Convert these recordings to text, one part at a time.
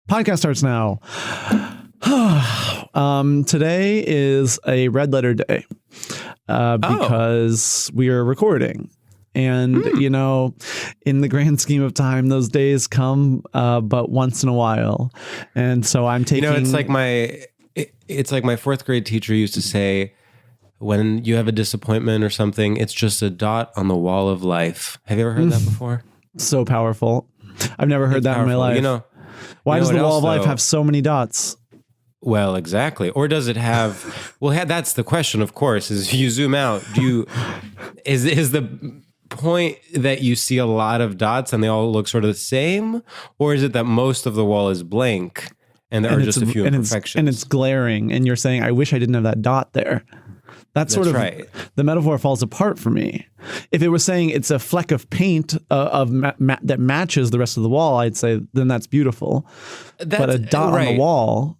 Podcast starts now. Today is a red letter day because we are recording. And, you know, in the grand scheme of time, those days come but once in a while. And so I'm taking... You know, it's like my fourth grade teacher used to say, when you have a disappointment or something, it's just a dot on the wall of life. Have you ever heard that before? So powerful. I've never heard that in my life. You know, why does the wall of life have so many dots? Well, exactly. Or does it have... Well, that's the question, of course, is if you zoom out, is the point that you see a lot of dots and they all look sort of the same? Or is it that most of the wall is blank and there are just a few imperfections? And it's glaring and you're saying, I wish I didn't have that dot there. That's sort of right. The metaphor falls apart for me. If it was saying it's a fleck of paint that matches the rest of the wall, I'd say then that's beautiful. But a dot on the wall...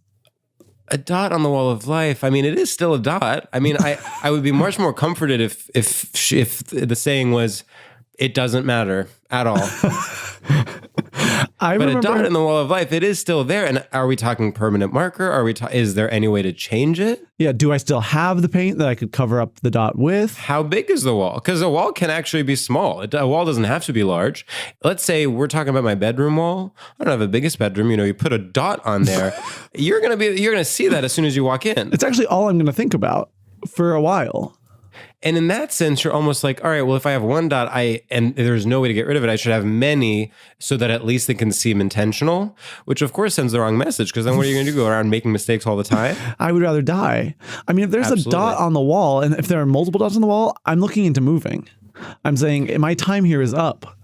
A dot on the wall of life. I mean, it is still a dot. I mean, I would be much more comforted if the saying was, it doesn't matter at all. But a dot in the wall of life, it is still there. And are we talking permanent marker? Is there any way to change it? Yeah. Do I still have the paint that I could cover up the dot with? How big is the wall? Because a wall can actually be small. A wall doesn't have to be large. Let's say we're talking about my bedroom wall. I don't have the biggest bedroom. You know, you put a dot on there. You're gonna see that as soon as you walk in. It's actually all I'm gonna think about for a while. And in that sense, you're almost like, all right, well, if I have one dot, and there's no way to get rid of it, I should have many so that at least it can seem intentional, which of course sends the wrong message, because then what are you going to do? Go around making mistakes all the time? I would rather die. I mean, if there's a dot on the wall, and if there are multiple dots on the wall, I'm looking into moving. I'm saying my time here is up.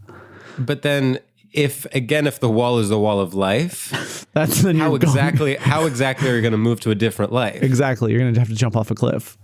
But then if the wall is the wall of life, that's then how exactly are you going to move to a different life? Exactly. You're going to have to jump off a cliff.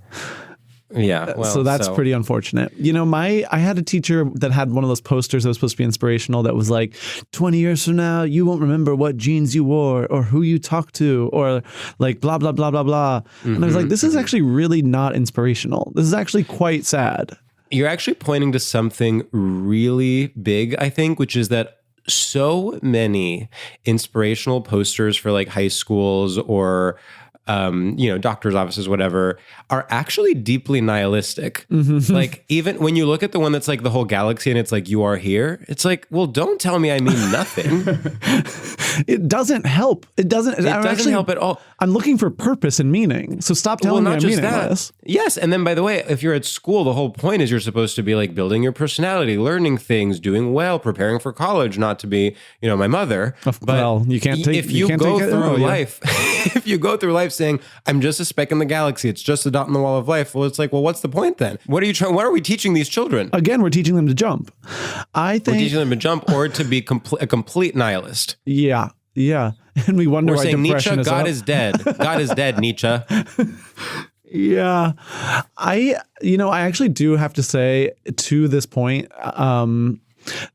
Yeah. Well, so that's pretty unfortunate. You know, I had a teacher that had one of those posters that was supposed to be inspirational that was like, 20 years from now, you won't remember what jeans you wore or who you talked to or like blah, blah, blah, blah, blah. And I was like, this is actually really not inspirational. This is actually quite sad. You're actually pointing to something really big, I think, which is that so many inspirational posters for like high schools or doctor's offices, whatever, are actually deeply nihilistic. Like, even when you look at the one that's like the whole galaxy and it's like, you are here, it's like, well, don't tell me I mean nothing. It doesn't help. It doesn't help at all. I'm looking for purpose and meaning. So stop telling me I'm meaningless. Yes. And then, by the way, if you're at school, the whole point is you're supposed to be like building your personality, learning things, doing well, preparing for college, not to be, my mother. Well, you can't take if you go through life, if you go through life saying, I'm just a speck in the galaxy, it's just a dot in the wall of life. Well, it's like, well, what's the point then? What are we teaching these children? Again, we're teaching them to jump. We're teaching them to jump or to be a complete nihilist. Yeah. Yeah. And we wonder why depression Nietzsche, God is dead. God is dead, Nietzsche. Yeah. I actually do have to say to this point,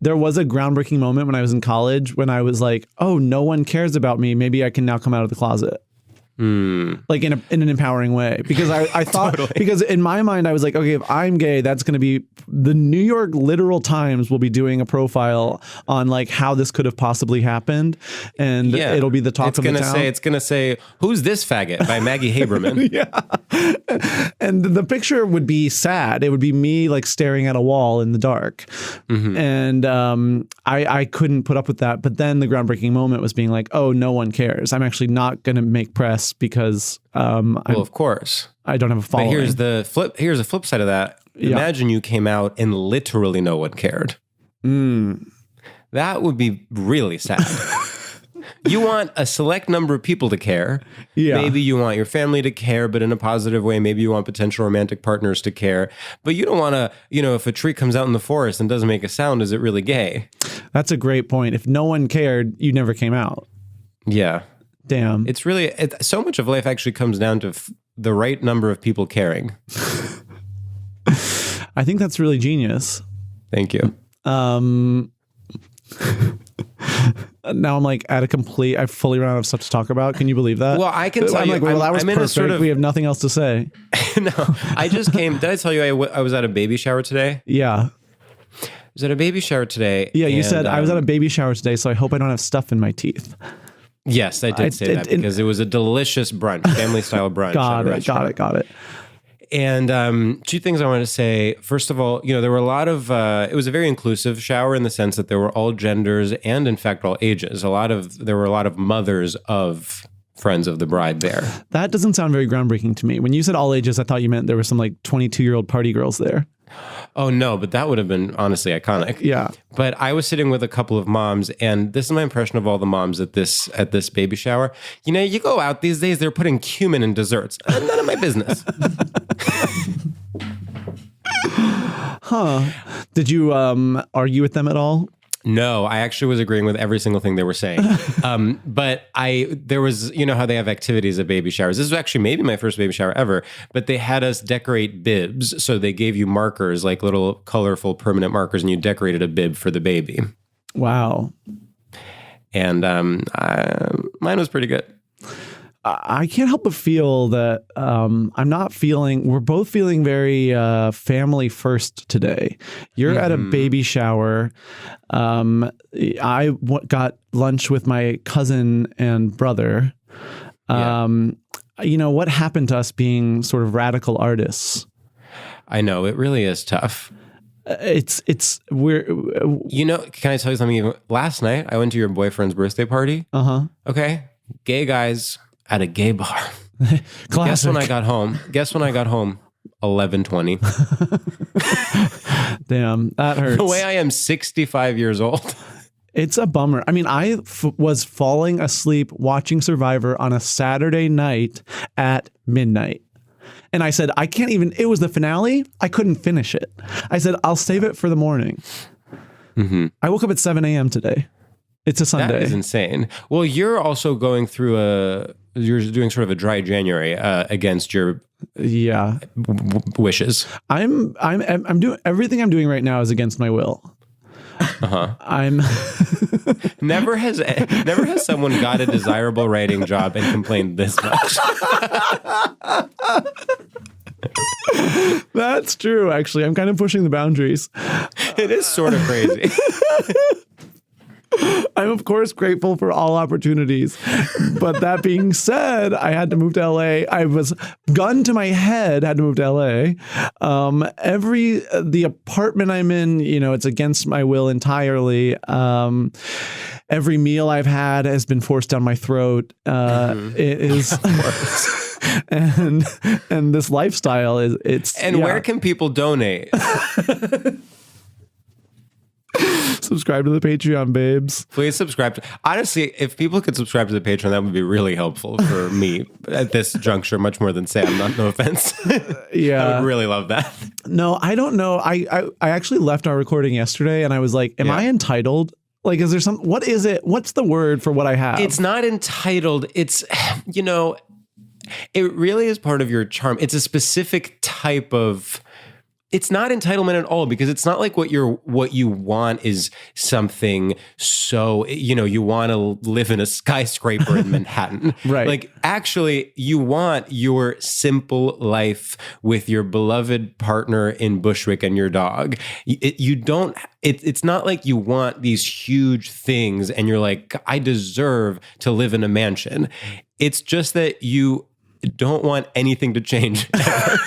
there was a groundbreaking moment when I was in college when I was like, oh, no one cares about me. Maybe I can now come out of the closet. Like in an empowering way, because I thought because in my mind I was like, okay, if I'm gay, that's going to be the New York Literal Times will be doing a profile on like how this could have possibly happened, and it'll be the talk of the town. It's going to say, who's this faggot by Maggie Haberman. Yeah, and the picture would be sad. It would be me like staring at a wall in the dark, and I couldn't put up with that. But then the groundbreaking moment was being like, oh, no one cares. I'm actually not going to make press because of course I don't have a following. But here's the flip side of that. Imagine you came out and literally no one cared. That would be really sad. You want a select number of people to care. Yeah. Maybe you want your family to care, but in a positive way. Maybe you want potential romantic partners to care. But you don't want to, if a tree comes out in the forest and doesn't make a sound, is it really gay? That's a great point. If no one cared, you never came out. Yeah. Damn. It's really, so much of life actually comes down to the right number of people caring. I think that's really genius. Thank you. Now I'm like I've fully run out of stuff to talk about. Can you believe that? Well, I can tell you. Like, well, that was perfect. We have nothing else to say. No, I just came. Did I tell you I was at a baby shower today? Yeah. I was at a baby shower today. Yeah, you said I was at a baby shower today, so I hope I don't have stuff in my teeth. Yes, I did say that because it was a delicious brunch, family style brunch. Got it. And two things I wanted to say. First of all, there were a lot of, it was a very inclusive shower in the sense that there were all genders and in fact all ages. There were a lot of mothers of friends of the bride there. That doesn't sound very groundbreaking to me. When you said all ages, I thought you meant there were some like 22-year-old party girls there. Oh no, but that would have been honestly iconic. Yeah. But I was sitting with a couple of moms, and this is my impression of all the moms at this baby shower. You go out these days, they're putting cumin in desserts. None of my business. Huh. Did you argue with them at all? No, I actually was agreeing with every single thing they were saying. But there was, how they have activities at baby showers. This was actually maybe my first baby shower ever, but they had us decorate bibs. So they gave you markers, like little colorful permanent markers, and you decorated a bib for the baby. Wow. And mine was pretty good. I can't help but feel that we're both feeling very family first today. You're at a baby shower. I got lunch with my cousin and brother. What happened to us being sort of radical artists? I know, it really is tough. Can I tell you something? Last night, I went to your boyfriend's birthday party. Uh-huh. Okay. Gay guys at a gay bar. Classic. Guess when I got home? 11:20. Damn, that hurts. The way I am 65 years old. It's a bummer. I mean, I was falling asleep watching Survivor on a Saturday night at midnight. And I said, it was the finale. I couldn't finish it. I said, I'll save it for the morning. Mm-hmm. I woke up at 7 a.m. today. It's a Sunday. That is insane. Well, you're also going through you're doing sort of a dry January against your wishes. I'm doing everything I'm doing right now is against my will. I'm never has someone got a desirable writing job and complained this much. That's true. Actually, I'm kind of pushing the boundaries. It is sort of crazy. I'm, of course, grateful for all opportunities. But that being said, I had to move to LA. I was gun to my head, had to move to LA. The apartment I'm in, it's against my will entirely. Every meal I've had has been forced down my throat. It is. Of course. And this lifestyle where can people donate? Subscribe to the Patreon, babes. Please subscribe. Honestly, if people could subscribe to the Patreon, that would be really helpful for me at this juncture, much more than Sam. No offense. Yeah. I would really love that. No, I don't know. I actually left our recording yesterday and I was like, am I entitled? Like, is there what is it? What's the word for what I have? It's not entitled. It's, it really is part of your charm. It's a specific type of... It's not entitlement at all, because it's not like what you want is something so, you want to live in a skyscraper in Manhattan. Right. Like, actually, you want your simple life with your beloved partner in Bushwick and your dog. It's not like you want these huge things and you're like, I deserve to live in a mansion. It's just that you don't want anything to change ever.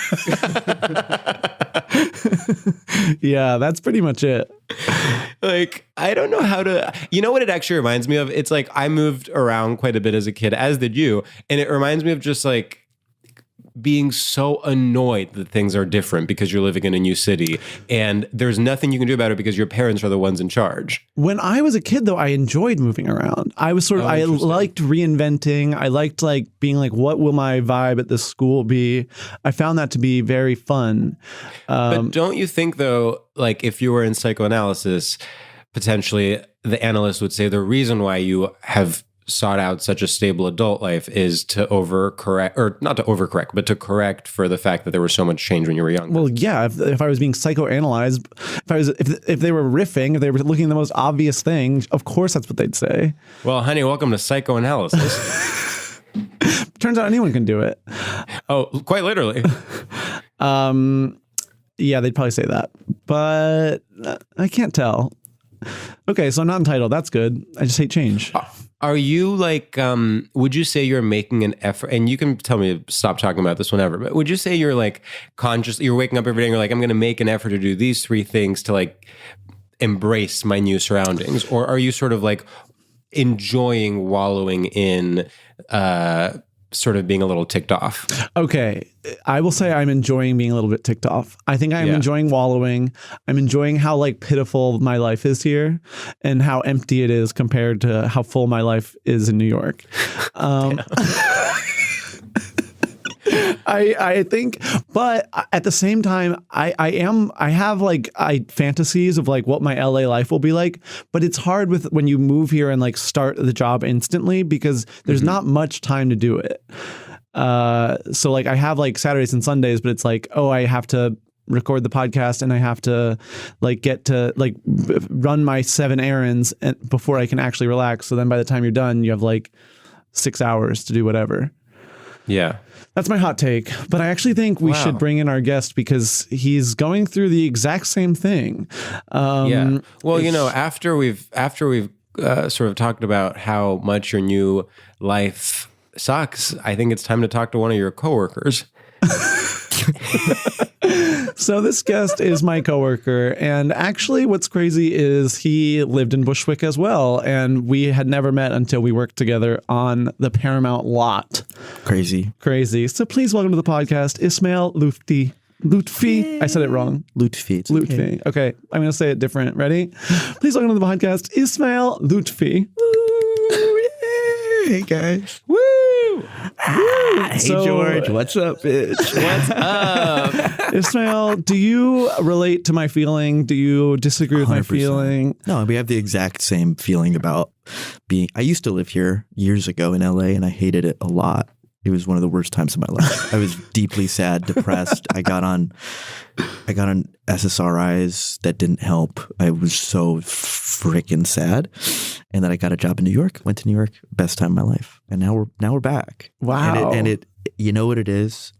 Yeah, that's pretty much it. Like, I don't know how to... You know what it actually reminds me of? It's like I moved around quite a bit as a kid, as did you. And it reminds me of just like being so annoyed that things are different because you're living in a new city and there's nothing you can do about it because your parents are the ones in charge. When I was a kid, though, I enjoyed moving around. I was I liked reinventing. I liked like being like, what will my vibe at this school be? I found that to be very fun. But don't you think, though, like if you were in psychoanalysis, potentially the analyst would say the reason why you have sought out such a stable adult life is to overcorrect, or not to overcorrect, but to correct for the fact that there was so much change when you were young. Well, yeah, if I was being psychoanalyzed, if they were riffing, if they were looking at the most obvious thing, of course that's what they'd say. Well, honey, welcome to psychoanalysis. Turns out anyone can do it. Oh, quite literally. Yeah, they'd probably say that, but I can't tell. Okay, so I'm not entitled. That's good. I just hate change. Are you like, would you say you're making an effort, and you can tell me to stop talking about this whenever, but would you say you're like you're waking up every day and you're like, I'm going to make an effort to do these 3 things to like embrace my new surroundings? Or are you sort of like enjoying wallowing in, sort of being a little ticked off? Okay. I will say I'm enjoying being a little bit ticked off. I think I'm enjoying wallowing. I'm enjoying how like pitiful my life is here and how empty it is compared to how full my life is in New York. I think, but at the same time, I have like fantasies of like what my LA life will be like, but it's hard when you move here and like start the job instantly because there's not much time to do it. So like I have like Saturdays and Sundays, but it's like, oh, I have to record the podcast and I have to like get to like run my 7 errands before I can actually relax. So then by the time you're done, you have like 6 hours to do whatever. Yeah. That's my hot take, but I actually think we should bring in our guest because he's going through the exact same thing. Yeah. Well, you know, after we've sort of talked about how much your new life sucks, I think it's time to talk to one of your coworkers. So this guest is my coworker, and actually what's crazy is he lived in Bushwick as well, and we had never met until we worked together on the Paramount lot. Crazy. So please welcome to the podcast, Ismael Loufti. Loutfi. I said it wrong. Loutfi. Loutfi. Okay. I'm going to say it different. Ready? Please welcome to the podcast, Ismael Loutfi. Hey, guys. Woo! Hey, George. What's up, bitch? What's up? Ismael, do you relate to my feeling? Do you disagree with my 100%. feeling? No, we have the exact same feeling about being. I used to live here years ago in LA, and I hated it a lot. It was one of the worst times of my life. I was deeply sad, depressed. I got on SSRIs that didn't help. I was so freaking sad. And then I got a job in New York, went to New York, best time of my life. And now we're back. Wow. And it you know what it is?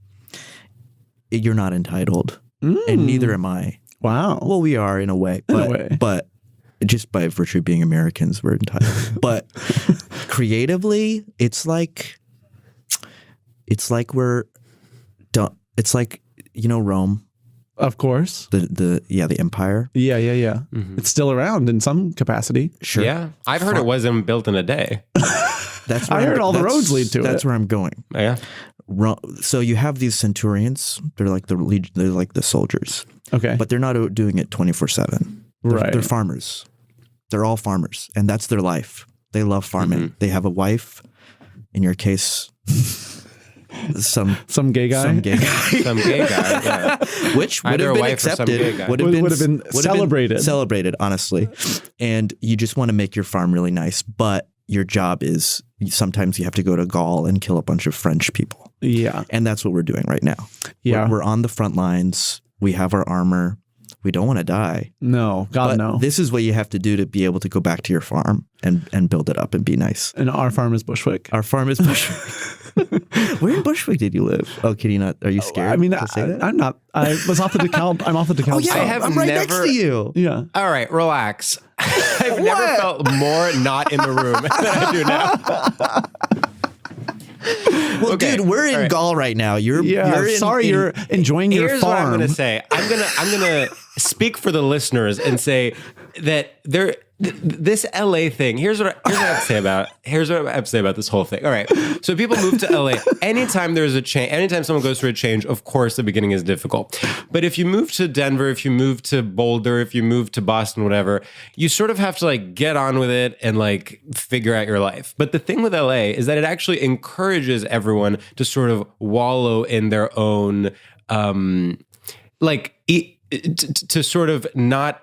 You're not entitled. And neither am I. Wow. Well, we are in a way. But just by virtue of being Americans, we're entitled. But creatively, it's like we're done. It's like, you know, Rome. Of course. The empire. Yeah. Mm-hmm. It's still around in some capacity. Sure. Yeah. I've heard it wasn't built in a day. That's I heard all the roads lead to it. That's where I'm going. Yeah. So you have these centurions. They're like the soldiers. Okay. But they're not doing it 24/7. Right. They're farmers. They're all farmers, and that's their life. They love farming. Mm-hmm. They have a wife. In your case, some gay guy. Some gay guy. Yeah. Which would Either have a been wife or some accepted. gay guy. Would have been celebrated. Celebrated, honestly. And you just want to make your farm really nice, but your job is sometimes you have to go to Gaul and kill a bunch of French people. Yeah. And that's what we're doing right now. Yeah. We're on the front lines. We have our armor. We don't want to die. No, God, but no. This is what you have to do to be able to go back to your farm and build it up and be nice. And our farm is Bushwick. Our farm is Bushwick. Where in Bushwick did you live? Oh, can you not? Are you scared? I mean, to say that? I'm not. I was off the DeKalb. I'm off the DeKalb. Oh yeah, I have I'm right never- next to you. Yeah. All right, relax. I've never felt more not in the room than I do now. Well, Okay, dude, we're in all right. Gaul right now. You're You're enjoying your Here's what I'm farm. going to say. I'm gonna speak for the listeners and say that this LA thing. Here's what I have to say about it. Here's what I have to say about this whole thing. All right. So people move to LA. Anytime there's a change, anytime someone goes through a change, of course the beginning is difficult. But if you move to Denver, if you move to Boulder, if you move to Boston, whatever, you sort of have to like get on with it and like figure out your life. But the thing with LA is that it actually encourages everyone to sort of wallow in their own to sort of not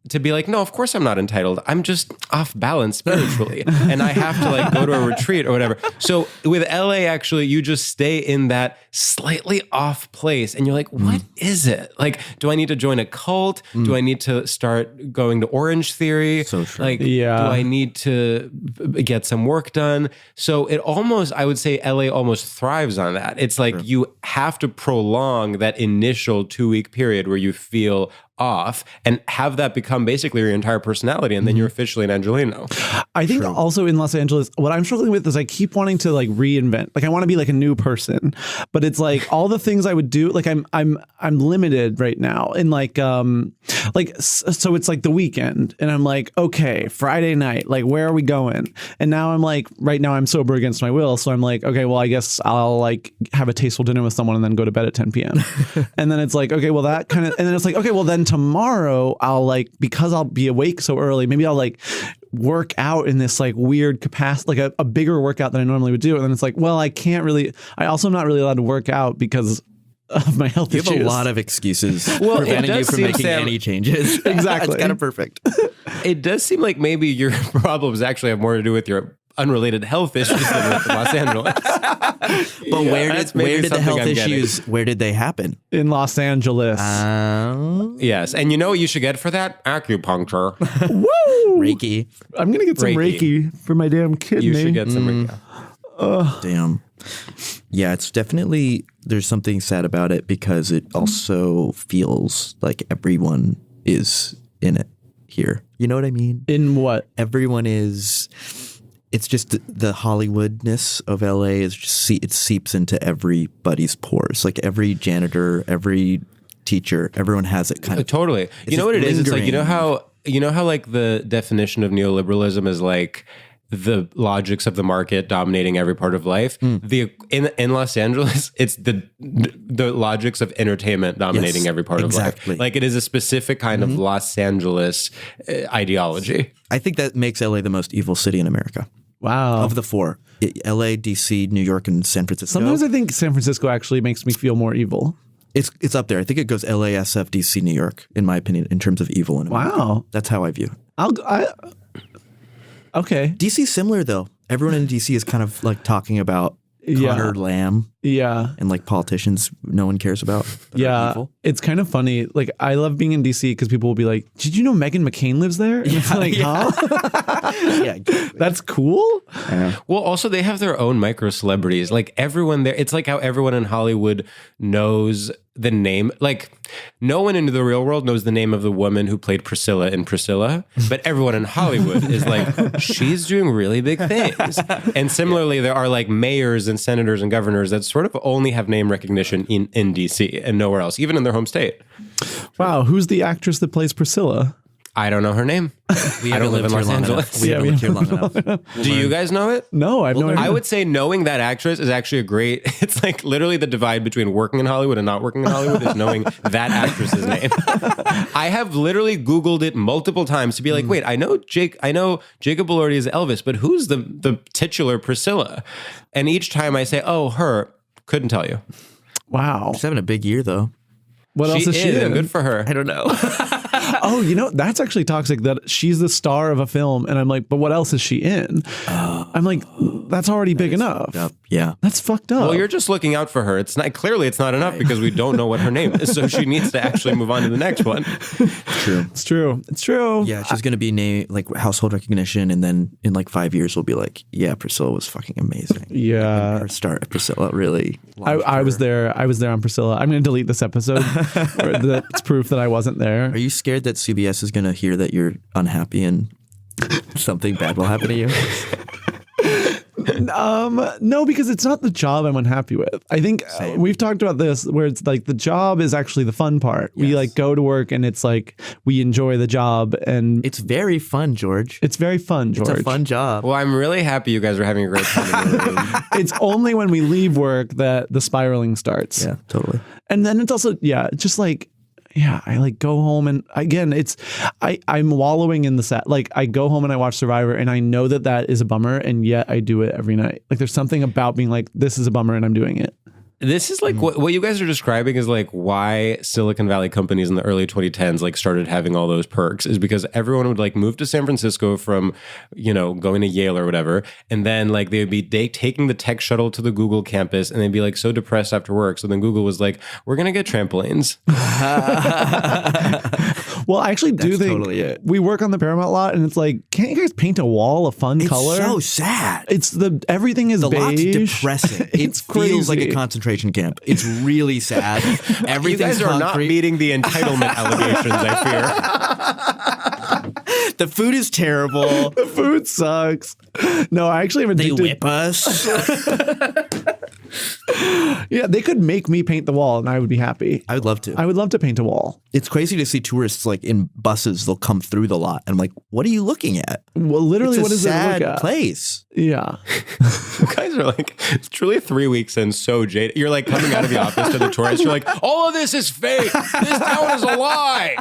to be like, no, of course I'm not entitled. I'm just off balance spiritually. And I have to like go to a retreat or whatever. So with LA, actually, you just stay in that slightly off place. And you're like, what is it? Like, do I need to join a cult? Do I need to start going to Orange Theory? So true. Yeah. Do I need to get some work done? So it almost, I would say LA almost thrives on that. It's like you have to prolong that initial 2-week period where you feel off and have that become basically your entire personality, and then you're officially an Angelino. I think also in Los Angeles, what I'm struggling with is I keep wanting to like reinvent. Like I want to be like a new person, but it's like all the things I would do. Like I'm limited right now in so it's like the weekend, and I'm like, okay, Friday night, like where are we going? And now I'm like, right now I'm sober against my will, so I'm like, okay, well I guess I'll like have a tasteful dinner with someone and then go to bed at 10 p.m. And then it's like, okay, well that kind of, and then it's like, okay, well then tomorrow I'll like, because I'll be awake so early, maybe I'll like work out in this like weird capacity, like a bigger workout than I normally would do. And then it's like, well, I also am not really allowed to work out because of my health issues. You have a lot of excuses preventing you from making any changes. Exactly. It's kind of perfect. It does seem like maybe your problems actually have more to do with your unrelated health issues than with Los Angeles. But where did the health issues, where did they happen? In Los Angeles. Yes. And you know what you should get for that? Acupuncture. Woo! Reiki. I'm going to get some Reiki for my damn kidney. You should get some Reiki. Damn. Yeah, it's definitely, there's something sad about it because it also feels like everyone is in it here. You know what I mean? In what? Everyone is... It's just the Hollywoodness of LA is just it seeps into everybody's pores. Like every janitor, every teacher, everyone has it kind of. Totally. You know what it is? It's like, you know how like the definition of neoliberalism is like the logics of the market dominating every part of life. In Los Angeles, it's the logics of entertainment dominating every part of life. Like it is a specific kind of Los Angeles ideology. I think that makes LA the most evil city in America. Wow. Of the four. LA, DC, New York, and San Francisco. Sometimes I think San Francisco actually makes me feel more evil. It's up there. I think it goes LA, SF, DC, New York, in my opinion, in terms of evil in America. Wow. That's how I view it. Okay. DC's similar, though. Everyone in DC is kind of like talking about Connor Lamb. Yeah. And like politicians no one cares about. Yeah. It's kind of funny. Like I love being in DC because people will be like, did you know Meghan McCain lives there? And it's like, huh? Yeah. Exactly. That's cool. Yeah. Well, also they have their own micro celebrities. Like everyone there, it's like how everyone in Hollywood knows the name. Like no one in the real world knows the name of the woman who played Priscilla in Priscilla, but everyone in Hollywood is like, she's doing really big things. And similarly, there are like mayors and senators and governors that sort of only have name recognition in DC and nowhere else, even in their home state. Wow. Who's the actress that plays Priscilla? I don't know her name. I don't live in Los Angeles. We haven't lived here long enough. Do you guys know it? No, I've no idea. I would say knowing that actress is actually it's like literally the divide between working in Hollywood and not working in Hollywood is knowing that actress's name. I have literally Googled it multiple times to be like, wait, I know Jacob Elordi is Elvis, but who's the titular Priscilla? And each time I say, oh, her, couldn't tell you. Wow. She's having a big year, though. What else is she in? And good for her. I don't know. Oh, that's actually toxic that she's the star of a film. And I'm like, but what else is she in? I'm like, that's already big enough. Yeah. That's fucked up. Well, you're just looking out for her. It's not enough because we don't know what her name is. So she needs to actually move on to the next one. True. It's true. It's true. Yeah, she's going to be named like household recognition. And then in like 5 years, we'll be like, yeah, Priscilla was fucking amazing. Yeah. Her star at Priscilla really. I was there. I was there on Priscilla. I'm going to delete this episode. That's proof that I wasn't there. Are you scared that CBS is going to hear that you're unhappy and something bad will happen to you? No, because it's not the job I'm unhappy with. I think we've talked about this where it's like the job is actually the fun part. Yes. We like go to work and it's like we enjoy the job and it's very fun, George. It's very fun, George. It's a fun job. Well, I'm really happy you guys are having a great time in the room. It's only when we leave work that the spiraling starts. Yeah, totally. And then it's also, just like, I like go home and again, I'm wallowing in the set. Like I go home and I watch Survivor and I know that is a bummer and yet I do it every night. Like there's something about being like, this is a bummer and I'm doing it. This is like what you guys are describing is like why Silicon Valley companies in the early 2010s like started having all those perks is because everyone would like move to San Francisco from, going to Yale or whatever. And then like they would be taking the tech shuttle to the Google campus and they'd be like so depressed after work. So then Google was like, we're going to get trampolines. Well, I actually do think totally it. We work on the Paramount lot and it's like, can't you guys paint a wall a fun color? It's so sad. Everything is the beige. lot's depressing. It's it feels crazy. like a concentration concentration camp. It's really sad. You Everything's guys are not concrete. meeting the entitlement allegations, I fear. The food is terrible. The food sucks. No, I actually am They addicted. whip us. Yeah, they could make me paint the wall and I would be happy. I would love to. I would love to paint a wall. It's crazy to see tourists like in buses. They'll come through the lot, and I'm like, "What are you looking at? Well, literally, It's what a is there to sad look at? place." Yeah. You guys are like, it's truly 3 weeks in, so jaded. You're like coming out of the office to the tourists. You're like, all of this is fake. This town is a lie.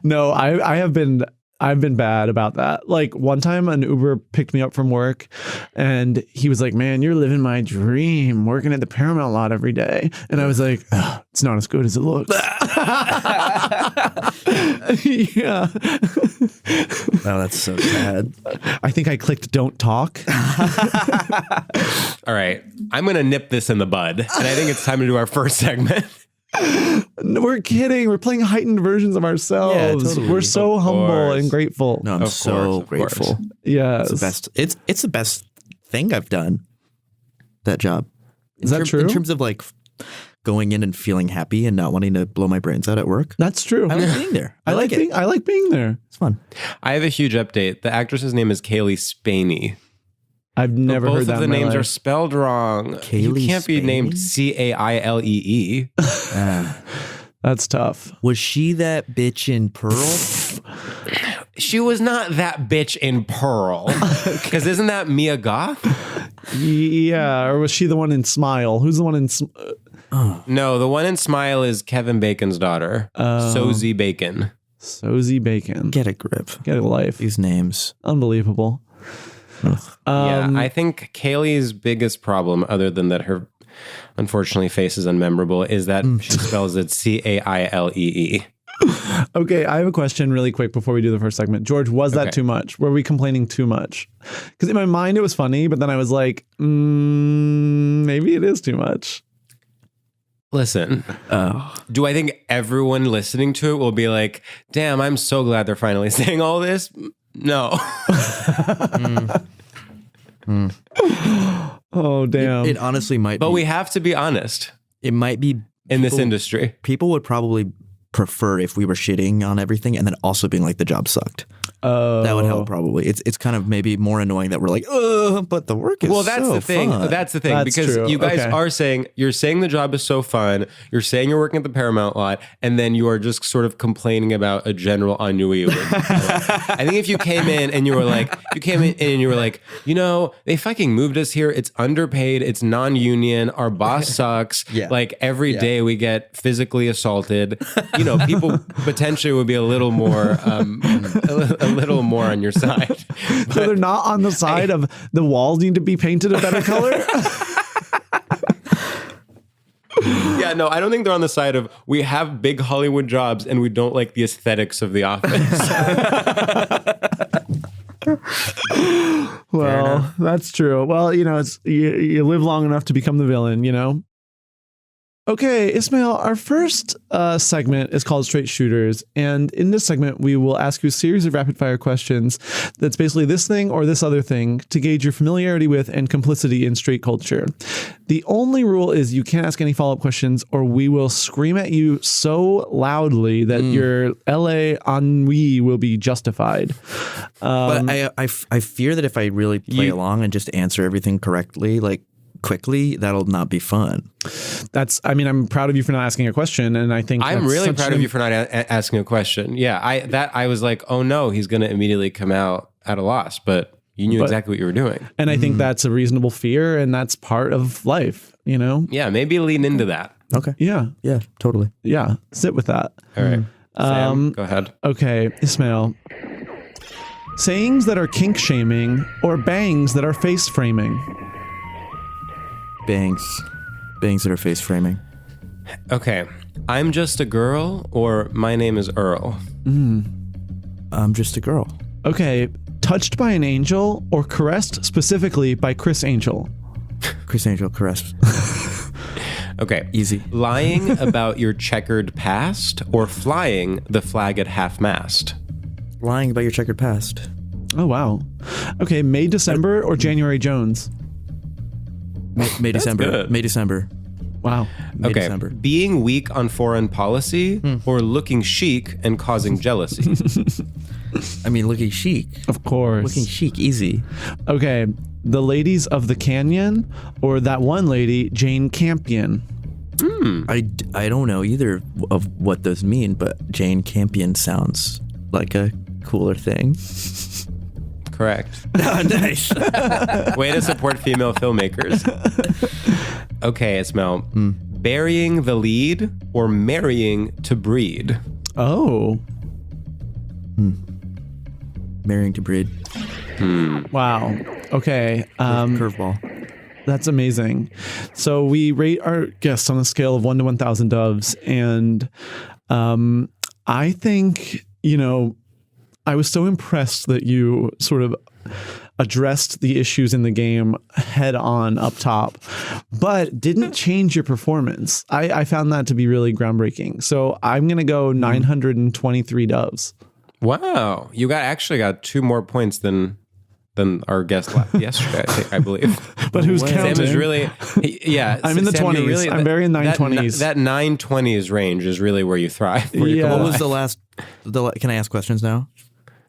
No, I've been bad about that. Like one time an Uber picked me up from work and he was like, man, you're living my dream working at the Paramount lot every day. And I was like, oh, it's not as good as it looks. Yeah. Oh, that's so sad. I think I clicked don't talk. All right. I'm going to nip this in the bud. And I think it's time to do our first segment. No, we're kidding. We're playing heightened versions of ourselves. Yeah, totally. We're so Of humble course. and grateful. No, I'm Of so course, of course. grateful. Yes. It's the best. It's the best thing I've done. That job. Is that true? In terms of like going in and feeling happy and not wanting to blow my brains out at work. That's true. I like being there. I like it. I like being there. It's fun. I have a huge update. The actress's name is Kaylee Spaney. I've never Both heard that of the in my names life. are spelled wrong. Kaylee You can't be named Spaney? Cailee. That's tough. Was she that bitch in Pearl? She was not that bitch in Pearl. Because isn't that Mia Goth? Yeah, or was she the one in Smile? Who's the one in? No, the one in Smile is Kevin Bacon's daughter, Sozie Bacon. Sozie Bacon. Get a grip. Get a life. These names. Unbelievable. Yeah, I think Kaylee's biggest problem, other than that her unfortunately face is unmemorable, is that she spells it Cailee. Okay, I have a question really quick before we do the first segment. George, was that Okay. too much? Were we complaining too much? Because in my mind it was funny, but then I was like, maybe it is too much. Listen, do I think everyone listening to it will be like, damn, I'm so glad they're finally saying all this? No. Oh, damn. It honestly might But be. we have to be honest It might be in this people- industry. People would probably prefer if we were shitting on everything and then also being like the job sucked. That would help probably. It's kind of maybe more annoying that we're like, but the work is Well, that's so the thing. fun. That's the thing. That's Because true. you guys Okay. are saying, you're saying the job is so fun. You're saying you're working at the Paramount lot. And then you are just sort of complaining about a general ennui. I think if you came in and you were like, you know, they fucking moved us here. It's underpaid. It's non-union. Our boss sucks. Yeah. Like every day we get physically assaulted. You know, people potentially would be a little more, a little more on your side. So they're not on the side of the walls need to be painted a better color? Yeah, no, I don't think they're on the side of we have big Hollywood jobs and we don't like the aesthetics of the office. Well, that's true. Well, you know, it's you live long enough to become the villain, you know? Okay, Ismael, our first segment is called Straight Shooters. And in this segment, we will ask you a series of rapid fire questions that's basically this thing or this other thing to gauge your familiarity with and complicity in straight culture. The only rule is you can't ask any follow-up questions or we will scream at you so loudly that your LA ennui will be justified. But I fear that if I really play along and just answer everything correctly, like quickly, that'll not be fun. I'm proud of you for not asking a question. And I think I'm that's really such proud an of you for not asking a question. Yeah, I was like, oh no, he's going to immediately come out at a loss. But you knew exactly what you were doing. And I think that's a reasonable fear, and that's part of life, you know? Yeah, maybe lean into that. Okay. Yeah. Yeah, totally. Yeah. Sit with that. All right. Sam, go ahead. Okay, Ismael. Sayings that are kink shaming or bangs that are face framing. Bangs that are face framing. Okay. I'm just a girl, or my name is Earl. I'm just a girl. Okay, touched by an angel or caressed specifically by Chris Angel. Chris Angel caressed. Okay. Easy. Lying about your checkered past, or flying the flag at half-mast. Lying about your checkered past. Oh, wow. Okay, May December or January Jones. May December. good. May December. Wow. May Okay. December. Being weak on foreign policy or looking chic and causing jealousy? I mean, looking chic. Of course. Looking chic, easy. Okay. The ladies of the canyon or that one lady, Jane Campion? I don't know either of what those mean, but Jane Campion sounds like a cooler thing. Correct. Nice. Way to support female filmmakers. Okay, Ismael. Burying the lead or marrying to breed? Oh. Marrying to breed. Wow. Okay. Curveball. That's amazing. So we rate our guests on a scale of 1 to 1,000 doves. And I think, I was so impressed that you sort of addressed the issues in the game head on up top, but didn't change your performance. I found that to be really groundbreaking. So I'm going to go 923 doves. Wow. You actually got 2 more points than our guest yesterday, I believe. But who's way. counting? Sam is really, yeah. I'm in the Sam, 20s. really- I'm very in 920s. That 920s range is really where you thrive. Where you Yeah. come What was alive. can I ask questions now?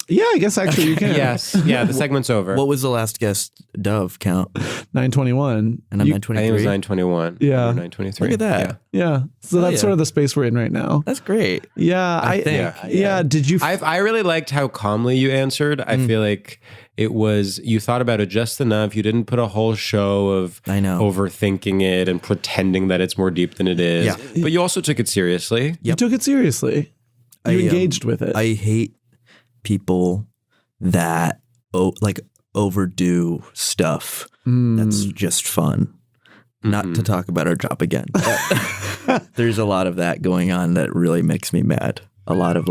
Yeah, I guess actually you can. Yes. Yeah, the segment's over. What was the last guest dove count? 921. And I'm You- I think it was 923. 921. Yeah. Or 923. Look at that. Yeah. So that's yeah. sort of the space we're in right now. That's great. Yeah. I think. Yeah. Did you? I really liked how calmly you answered. I feel like it was, you thought about it just enough. You didn't put a whole show of I know. overthinking it and pretending that it's more deep than it is. Yeah. But you also took it seriously. You took it seriously. You engaged with it. I hate people that overdo stuff. That's just fun. Not to talk about our job again. But there's a lot of that going on that really makes me mad. A lot of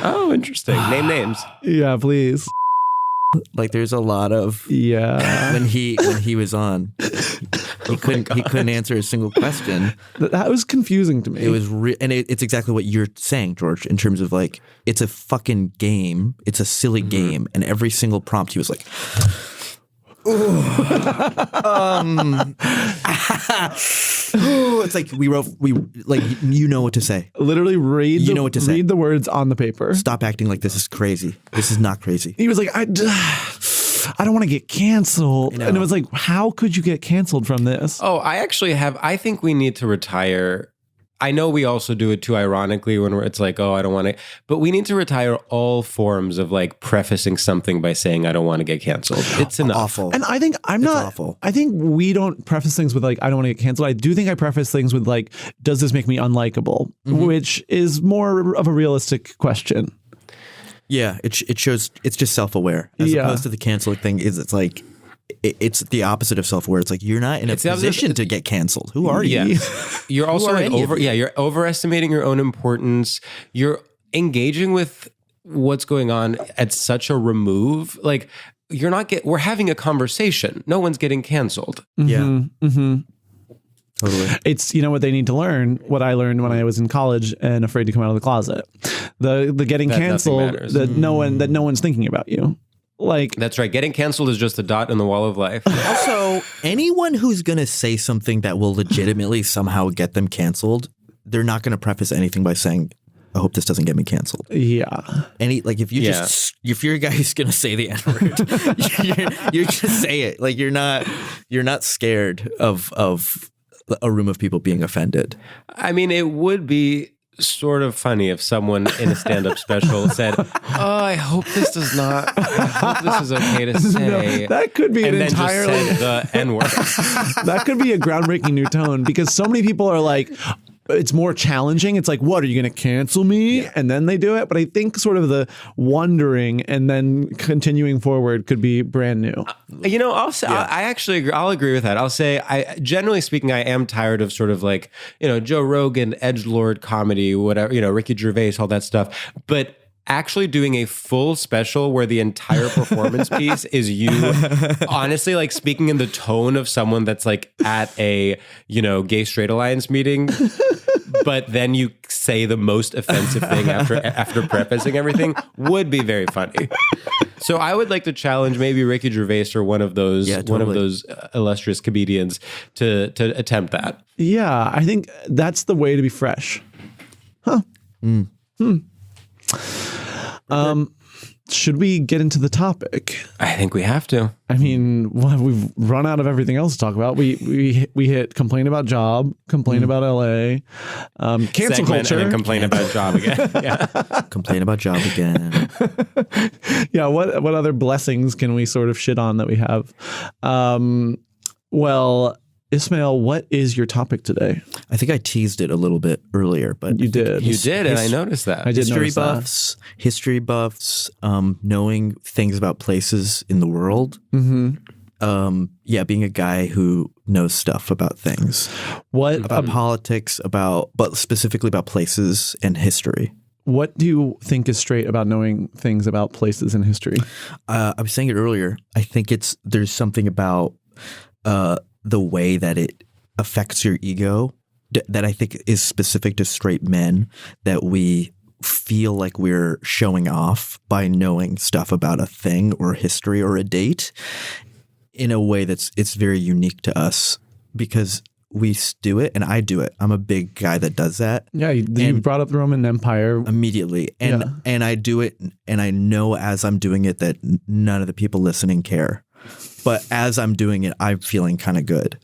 Oh, interesting. Name names. Yeah, please. there's a lot of Yeah. when he was on, he couldn't answer a single question. That was confusing to me. It was and it's exactly what you're saying, George, in terms of it's a fucking game. It's a silly game. And every single prompt he was like, it's like we know what to say. literally read You know what to say. read the words on the paper. Stop acting like this is crazy. This is not crazy. He was like, I don't want to get canceled. know. And it was like, how could you get canceled from this? Oh, I think we need to retire. I know we also do it too ironically when it's like, oh, I don't want to, but we need to retire all forms of prefacing something by saying, I don't want to get canceled. It's enough. Awful. And I think awful. I think we don't preface things with I don't want to get canceled. I do think I preface things with does this make me unlikable? Which is more of a realistic question. Yeah, it shows it's just self-aware as opposed to the canceling thing. It's the opposite of self-aware. It's you're not in a position to get canceled. Who are you? Yeah. You're also are any of you? you're overestimating your own importance. You're engaging with what's going on at such a remove. We're having a conversation. No one's getting canceled. Yeah. Totally. It's what they need to learn. What I learned when I was in college and afraid to come out of the closet. The getting That nothing canceled. matters. That no one's thinking about you. That's right. Getting canceled is just a dot in the wall of life. Also, anyone who's going to say something that will legitimately somehow get them canceled, they're not going to preface anything by saying, I hope this doesn't get me canceled. Yeah. If you if you're a guy who's going to say the N-word, you just say it. You're not scared of a room of people being offended. I mean, it would be sort of funny if someone in a stand-up special said, "Oh, I hope this is okay to say." No, that could be and an then entirely just said the N-word. that could be a groundbreaking new tone because so many people are it's more challenging. It's what are you going to cancel me? Yeah. And then they do it. But I think sort of the wondering and then continuing forward could be brand new. I'll say, I actually agree. I'll agree with that. I'll say, generally speaking, I am tired of sort of Joe Rogan, edgelord comedy, whatever, Ricky Gervais, all that stuff. But actually doing a full special where the entire performance piece is you honestly speaking in the tone of someone that's at a gay straight alliance meeting, but then you say the most offensive thing after prefacing everything would be very funny. So I would like to challenge maybe Ricky Gervais or one of those illustrious comedians to attempt that. Yeah, I think that's the way to be fresh. Huh. Should we get into the topic? I think we have to. I mean, we've run out of everything else to talk about. We hit complain about job, complain about LA, cancel Segment culture, and then complain about job again. Yeah. Complain about job again. Yeah. What other blessings can we sort of shit on that we have? Well, Ismael, what is your topic today? I think I teased it a little bit earlier, but You did, and I noticed that. I did notice history buffs, knowing things about places in the world. Mm-hmm. Being a guy who knows stuff about things, about politics, but specifically about places and history. What do you think is straight about knowing things about places in history? I was saying it earlier. I think there's something about the way that it affects your ego that I think is specific to straight men, that we feel like we're showing off by knowing stuff about a thing or history or a date in a way it's very unique to us because we do it and I do it. I'm a big guy that does that. Yeah, you brought up the Roman Empire. Immediately. And I do it and I know as I'm doing it that none of the people listening care. But as I'm doing it, I'm feeling kind of good.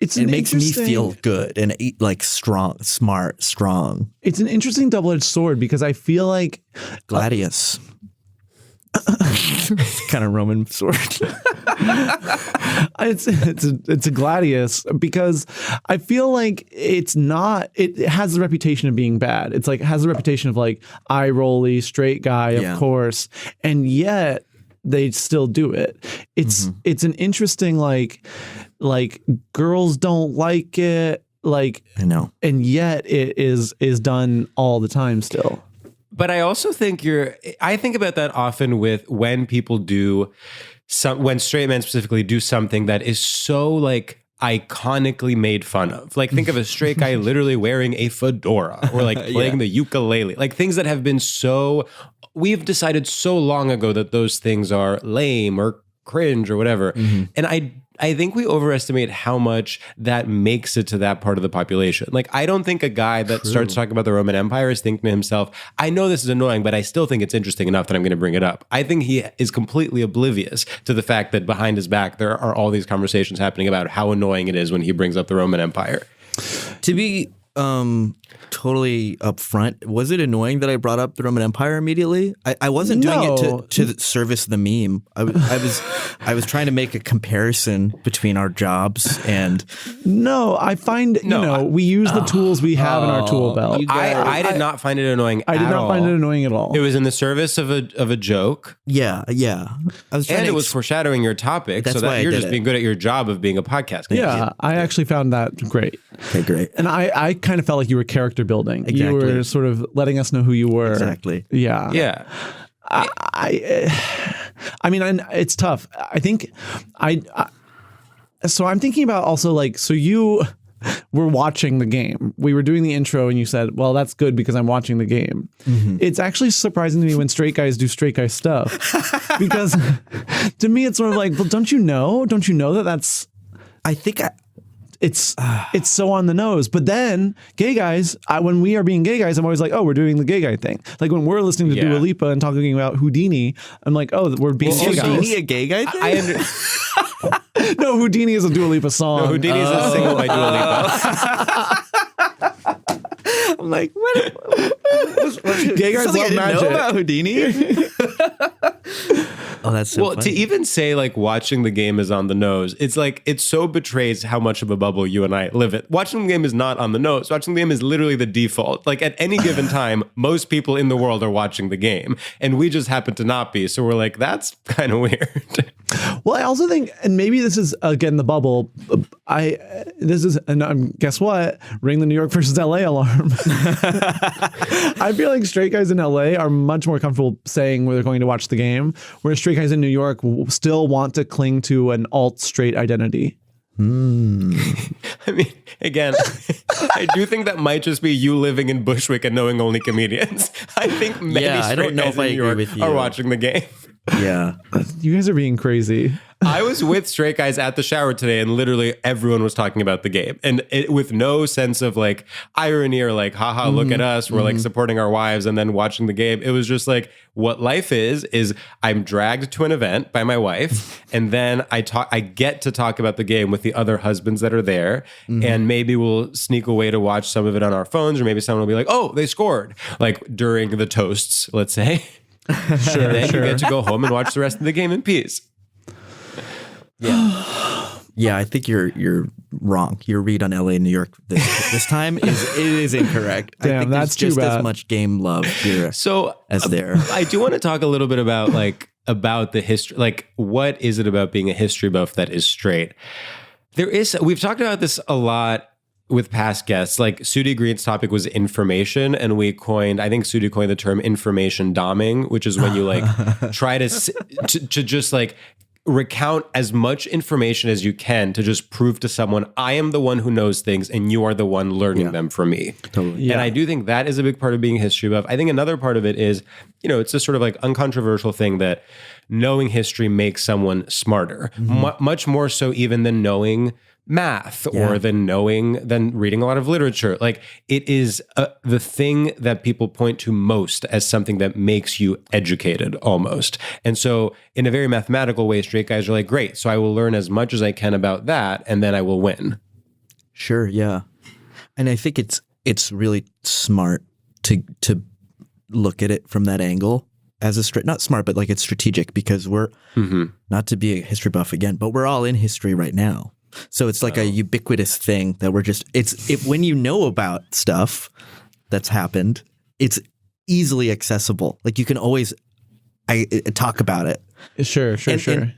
It makes me feel good and like strong, smart, strong. It's an interesting double-edged sword because I feel like Gladius. Kind of Roman sword. It's a gladius because I feel like it has the reputation of being bad. It's like it has the reputation of like eye rolly, straight guy, of course, and yet they still do it. It's an interesting like girls don't like it, like I know, and yet it is done all the time still. But I also think I think about that often with when people when straight men specifically do something that is so like iconically made fun of. Like think of a straight guy literally wearing a fedora or like playing the ukulele, like things that have been we've decided so long ago that those things are lame or cringe or whatever. Mm-hmm. And I think we overestimate how much that makes it to that part of the population. Like, I don't think a guy that starts talking about the Roman Empire is thinking to himself, I know this is annoying, but I still think it's interesting enough that I'm going to bring it up. I think he is completely oblivious to the fact that behind his back, there are all these conversations happening about how annoying it is when he brings up the Roman Empire. To be totally upfront, was it annoying that I brought up the Roman Empire immediately? I wasn't doing it to service the meme. I was trying to make a comparison between our jobs and. No, I find we use the tools we have in our tool belt. I did not find it annoying. I did not find it annoying at all. It was in the service of a joke. Yeah. It was foreshadowing your topic, so that you're just being good at your job of being a podcast comedian. Yeah, I actually found that great. Okay, great. And I kind of felt like you were character building. Exactly. You were sort of letting us know who you were. Exactly. Yeah. Yeah. I mean, it's tough. I think so I'm thinking about also like, so you were watching the game. We were doing the intro and you said, well, that's good because I'm watching the game. Mm-hmm. It's actually surprising to me when straight guys do straight guy stuff because to me, it's sort of like, well, don't you know that that's, I think it's so on the nose. But then gay guys, when we are being gay guys, I'm always like, oh, we're doing the gay guy thing. Like when we're listening to Dua Lipa and talking about Houdini, I'm like, oh, we're being gay guys. Houdini a gay guy thing? No, Houdini is a Dua Lipa song. No, Houdini is a single by Dua Lipa. I'm like, what gay guys love magic. Know about Houdini? Oh, that's so funny. To even say like watching the game is on the nose, it's like it so betrays how much of a bubble you and I live in. Watching the game is not on the nose. Watching the game is literally the default. Like at any given time, most people in the world are watching the game, and we just happen to not be. So we're like, that's kind of weird. Well, I also think, and maybe this is again the bubble. Guess what? Ring the New York versus LA alarm. I feel like straight guys in LA are much more comfortable saying where they're going to watch the game, whereas straight guys in New York still want to cling to an alt straight identity. I mean, again, I do think that might just be you living in Bushwick and knowing only comedians. I think many I straight don't know guys if I in New agree York with you. are watching the game. Yeah. You guys are being crazy. I was with straight guys at the shower today, and literally everyone was talking about the game, and with no sense of like irony or like, haha, look at us, we're like supporting our wives and then watching the game. It was just like, what life is I'm dragged to an event by my wife, and then I get to talk about the game with the other husbands that are there, and maybe we'll sneak away to watch some of it on our phones, or maybe someone will be like, oh, they scored, like during the toasts, let's say. Sure, and then you get to go home and watch the rest of the game in peace. Yeah, I think you're wrong. Your read on LA and New York this time is incorrect. Damn, I think that's there's too just bad. as much game love here as there. I do want to talk a little bit about the history. Like, what is it about being a history buff that is straight? We've talked about this a lot with past guests. Like, Sudi Green's topic was information, and I think Sudi coined the term information doming, which is when you like try to just like recount as much information as you can to just prove to someone, I am the one who knows things and you are the one learning them from me. Totally. Yeah. And I do think that is a big part of being a history buff. I think another part of it is, it's a sort of like uncontroversial thing that knowing history makes someone smarter, much more so even than knowing math or than reading a lot of literature. Like, it is the thing that people point to most as something that makes you educated almost. And so in a very mathematical way, straight guys are like, great, so I will learn as much as I can about that and then I will win. Sure, yeah. And I think it's really smart to look at it from that angle as not smart, but like it's strategic, because we're not to be a history buff again, but we're all in history right now. So it's like a ubiquitous thing that we're just, when you know about stuff that's happened, it's easily accessible. Like, you can always talk about it. Sure.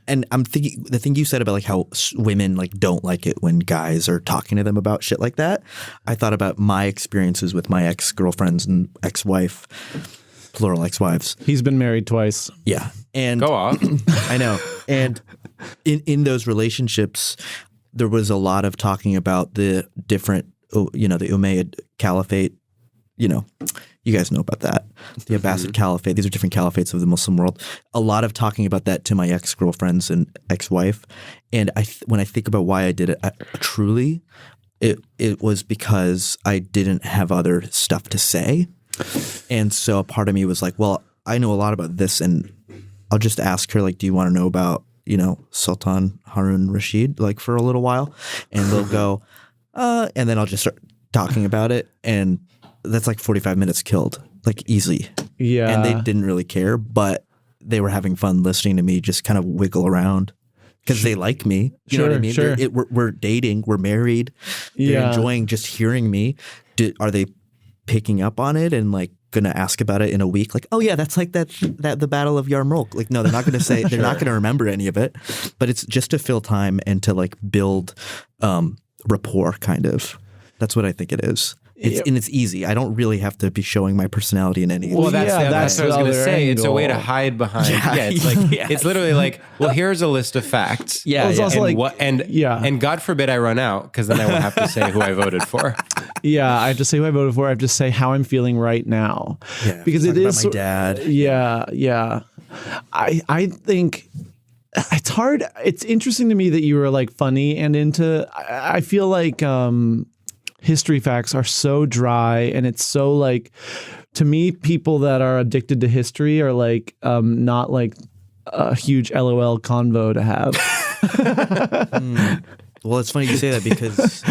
And I'm thinking, the thing you said about like how women like don't like it when guys are talking to them about shit like that. I thought about my experiences with my ex-girlfriends and ex-wife, plural ex-wives. He's been married twice. Yeah. And Go off. I know. And in those relationships, there was a lot of talking about the different, the Umayyad Caliphate. You guys know about that. The Abbasid Caliphate. These are different caliphates of the Muslim world. A lot of talking about that to my ex-girlfriends and ex-wife. And when I think about why I did it, truly, it was because I didn't have other stuff to say. And so a part of me was like, well, I know a lot about this, and I'll just ask her, like, do you want to know about, Sultan Harun Rashid, like, for a little while? And they'll go, and then I'll just start talking about it. And that's like 45 minutes killed, like, easily. Yeah. And they didn't really care, but they were having fun listening to me just kind of wiggle around because they like me. You know what I mean? Sure. We're dating, we're married. They're enjoying just hearing me. Are they picking up on it and like going to ask about it in a week? Like, oh yeah, that's like that the Battle of Yarmouk. Like, no, they're not going to say, they're not going to remember any of it, but it's just to fill time and to like build rapport, kind of. That's what I think it is. And it's easy. I don't really have to be showing my personality in any. Well, that's what I was going to say. It's a way to hide behind. It's like it's literally like, well, here's a list of facts. It's also and God forbid I run out, because then I will have to say who I voted for. Yeah, I have to say who I voted for. I have to say how I'm feeling right now. Yeah, because it is about my dad. Yeah. I think it's hard. It's interesting to me that you were like funny and into. I feel like history facts are so dry, and it's so like, to me, people that are addicted to history are like not like a huge LOL convo to have. Well, it's funny you say that, because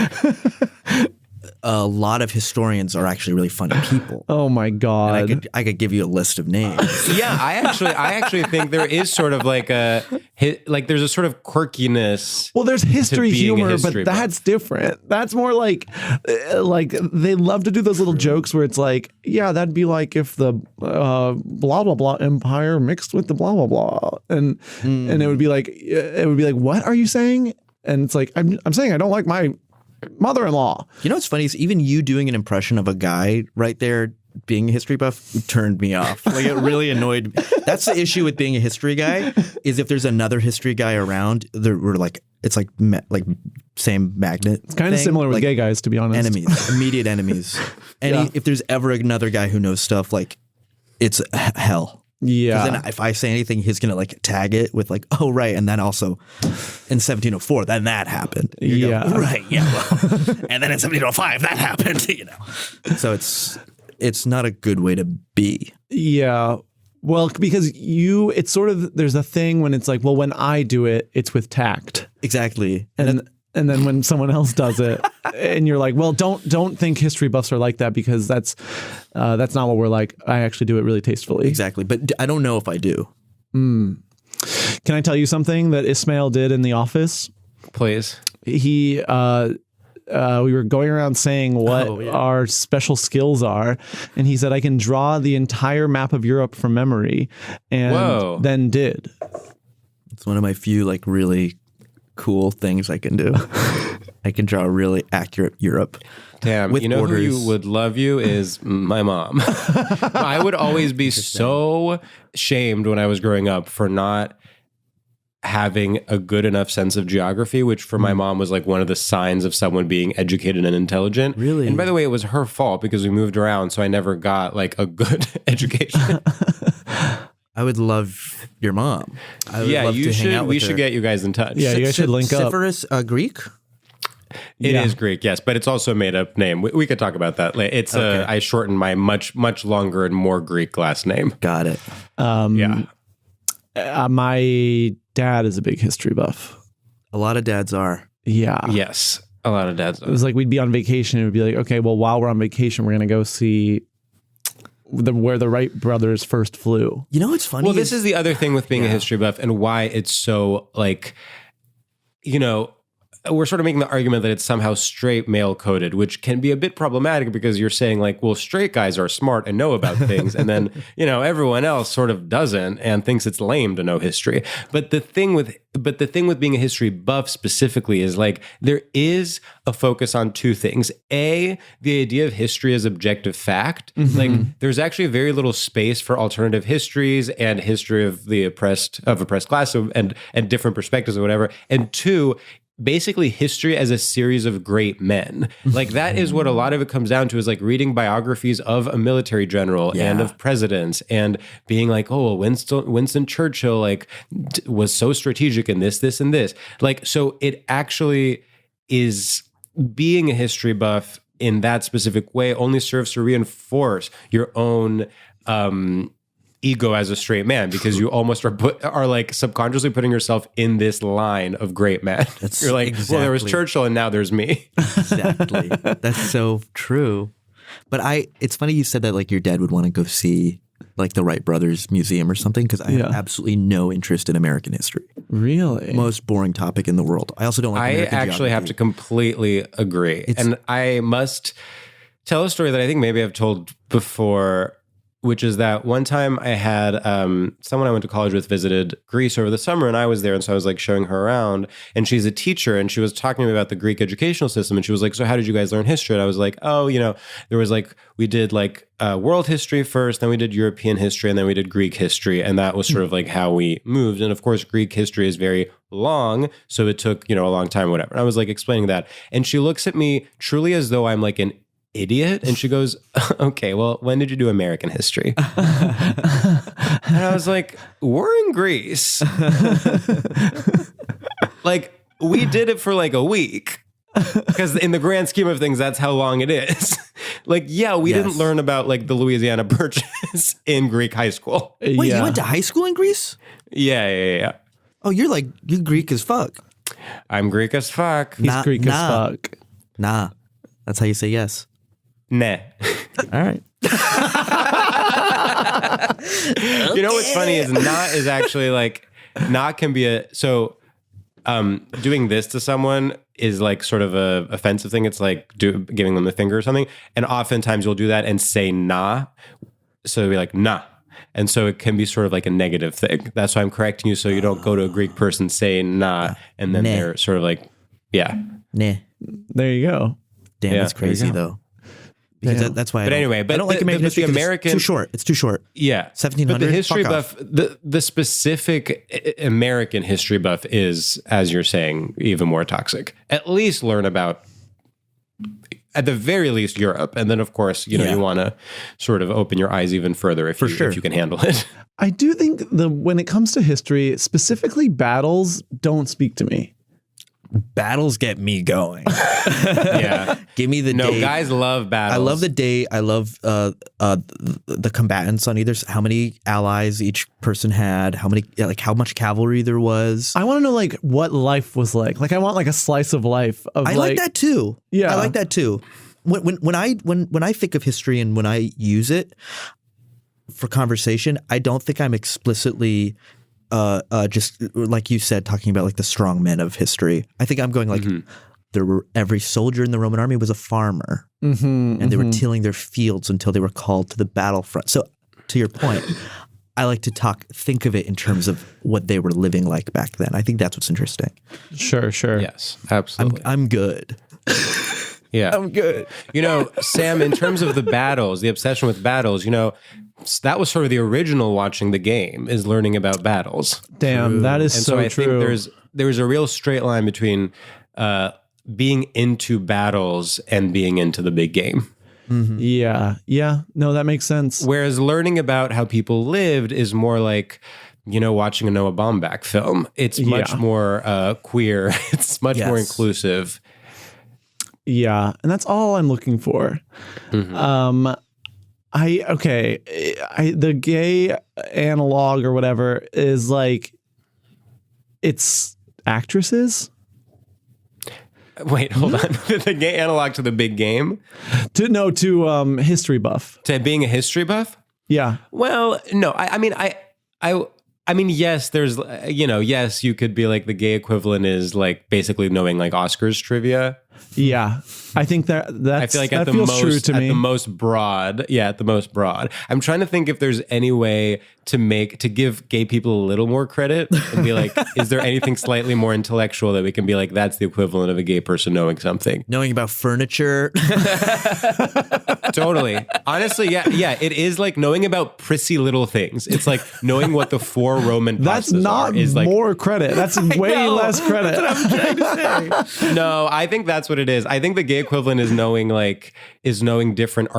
a lot of historians are actually really funny people. Oh my God. And I could give you a list of names. Yeah, I actually think there is sort of like there's a sort of quirkiness. Well, there's history humor, history but that's different. That's more like they love to do those little jokes where it's like, yeah, that'd be like if the blah blah blah empire mixed with the blah blah blah, and it would be like what are you saying? And it's like, I'm saying I don't like my mother-in-law. You know what's funny is even you doing an impression of a guy right there being a history buff turned me off. Like it really annoyed me. That's the issue with being a history guy is if there's another history guy around, we're like, it's like same magnet. It's kind of similar with gay guys, to be honest. Enemies, immediate enemies. And if there's ever another guy who knows stuff, like it's hell. Yeah. Then if I say anything, he's going to like tag it with like, oh, right. And then also in 1704, then that happened. Yeah. Go, right. Yeah. Well, and then in 1705, that happened, you know. So it's not a good way to be. Yeah. Well, because it's sort of, there's a thing when it's like, well, when I do it, it's with tact. Exactly. And then when someone else does it and you're like, well, don't think history buffs are like that because that's not what we're like. I actually do it really tastefully. Exactly. But I don't know if I do. Can I tell you something that Ismael did in the office? Please. We were going around saying what our special skills are. And he said, I can draw the entire map of Europe from memory. And then did. It's one of my few like really cool things I can do. I can draw a really accurate Europe. Damn, with you know borders. who would love you is my mom. I would always be so shamed when I was growing up for not having a good enough sense of geography, which for my mom was like one of the signs of someone being educated and intelligent. Really? And by the way, it was her fault because we moved around, so I never got like a good education. I would love your mom. I would love you to should. hang out with We her. should get you guys in touch. Yeah, you guys should link up. Civeris, Greek? It is Greek, yes, but it's also a made-up name. We could talk about that. It's I shortened my much longer and more Greek last name. Got it. Yeah. My dad is a big history buff. A lot of dads are. Yeah. Yes, a lot of dads. It was like we'd be on vacation and it would be like, okay, well, while we're on vacation, we're going to go see where the Wright brothers first flew. You know what's funny? Well, this is the other thing with being a history buff and why it's so like, you know, we're sort of making the argument that it's somehow straight male coded, which can be a bit problematic because you're saying like, well, straight guys are smart and know about things. And then, you know, everyone else sort of doesn't and thinks it's lame to know history. But the thing with being a history buff specifically is like, there is a focus on two things. A, the idea of history as objective fact. Like there's actually very little space for alternative histories and history of the oppressed class and different perspectives or whatever. And two, basically history as a series of great men. Like that is what a lot of it comes down to, is like reading biographies of a military general and of presidents and being like, oh, Winston Churchill like was so strategic in this, and this. Like, so it actually is, being a history buff in that specific way only serves to reinforce your own ego as a straight man, because you almost are like subconsciously putting yourself in this line of great men. You're like, well, there was Churchill and now there's me. Exactly. That's so true. But it's funny you said that like your dad would want to go see like the Wright Brothers Museum or something, because I have absolutely no interest in American history. Really? Most boring topic in the world. I also don't like American actually geography. have to completely agree. And I must tell a story that I think maybe I've told before, which is that one time I had someone I went to college with visited Greece over the summer, and I was there, and so I was like showing her around, and she's a teacher, and she was talking to me about the Greek educational system, and she was like, so how did you guys learn history? And I was like, oh, you know, there was like, we did like world history first, then we did European history, and then we did Greek history, and that was sort of like how we moved. And of course, Greek history is very long, so it took, you know, a long time, whatever. And I was like explaining that, and she looks at me truly as though I'm like an idiot, and she goes, okay, well, when did you do American history? And I was like, we're in Greece. Like, we did it for like a week, because in the grand scheme of things, that's how long it is. Like, yeah, we didn't learn about like the Louisiana Purchase in Greek high school. Wait, you went to high school in Greece? Yeah. Oh, you're Greek as fuck. I'm Greek as fuck. He's Greek as fuck. Nah, that's how you say yes. Nah. All right. You know what's funny is not is actually like, not can be doing this to someone is like sort of a offensive thing. It's like giving them the finger or something. And oftentimes you'll do that and say nah. So it'll be like nah. And so it can be sort of like a negative thing. That's why I'm correcting you, so you don't go to a Greek person, say nah, and then they're sort of like, yeah. Nah. There you go. Damn, that's crazy though. Because that's why. But anyway, but I don't like American history. The American, it's too short. It's too short. Yeah, 1700. But the history fuck buff, off. the specific American history buff is, as you're saying, even more toxic. At least learn about, at the very least, Europe, and then of course, you want to sort of open your eyes even further if you can handle it. I do think when it comes to history, specifically battles, don't speak to me. Battles get me going. Yeah, give me the day. No, guys love battles. I love the day. I love the combatants on either. How many allies each person had? How many? How much cavalry there was. I want to know what life was like. I want a slice of life. I like that too. Yeah, I like that too. When I think of history and when I use it for conversation, I don't think I'm explicitly. Just like you said, talking about the strong men of history. I think I'm going there were every soldier in the Roman army was a farmer, and they were tilling their fields until they were called to the battlefront. So, to your point, I like to think of it in terms of what they were living like back then. I think that's what's interesting. Sure. Yes, absolutely. I'm good. Yeah, I'm good. Sam, in terms of the battles, the obsession with battles, that was sort of the original watching the game, is learning about battles. Damn, that is and so I true. think there's a real straight line between being into battles and being into the big game. Mm-hmm. Yeah. No, that makes sense. Whereas learning about how people lived is more like, watching a Noah Baumbach film. It's much more queer. It's much more inclusive. Yeah, and that's all I'm looking for. Mm-hmm. The gay analog or whatever is it's actresses. Wait, hold on. The gay analog to the big game? To history buff. To being a history buff? Yeah. Well, no. I mean, yes, there's, yes, you could be the gay equivalent is basically knowing Oscars trivia. Yeah, I think that's. I feel at the feels most true to me. At the most broad. Yeah, at the most broad. I'm trying to think if there's any way to give gay people a little more credit and be is there anything slightly more intellectual that we can be that's the equivalent of a gay person knowing something? Knowing about furniture. Totally. Honestly, yeah. It is knowing about prissy little things. It's knowing what the 4 Roman pastas That's not is more credit. That's way less credit. That's what I'm trying to say. No, I think that's what it is. I think the gay equivalent is knowing different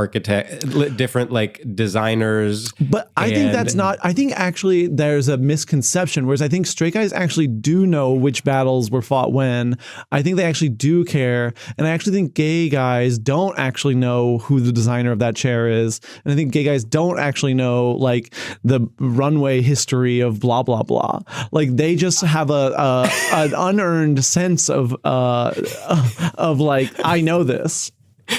different designers. But I think that's not. I think actually there's a misconception. Whereas I think straight guys actually do know which battles were fought when. I think they actually do care, and I actually think gay guys don't actually know who the designer of that chair is, and I think gay guys don't actually know the runway history of blah blah blah. They just have an unearned sense of I know this.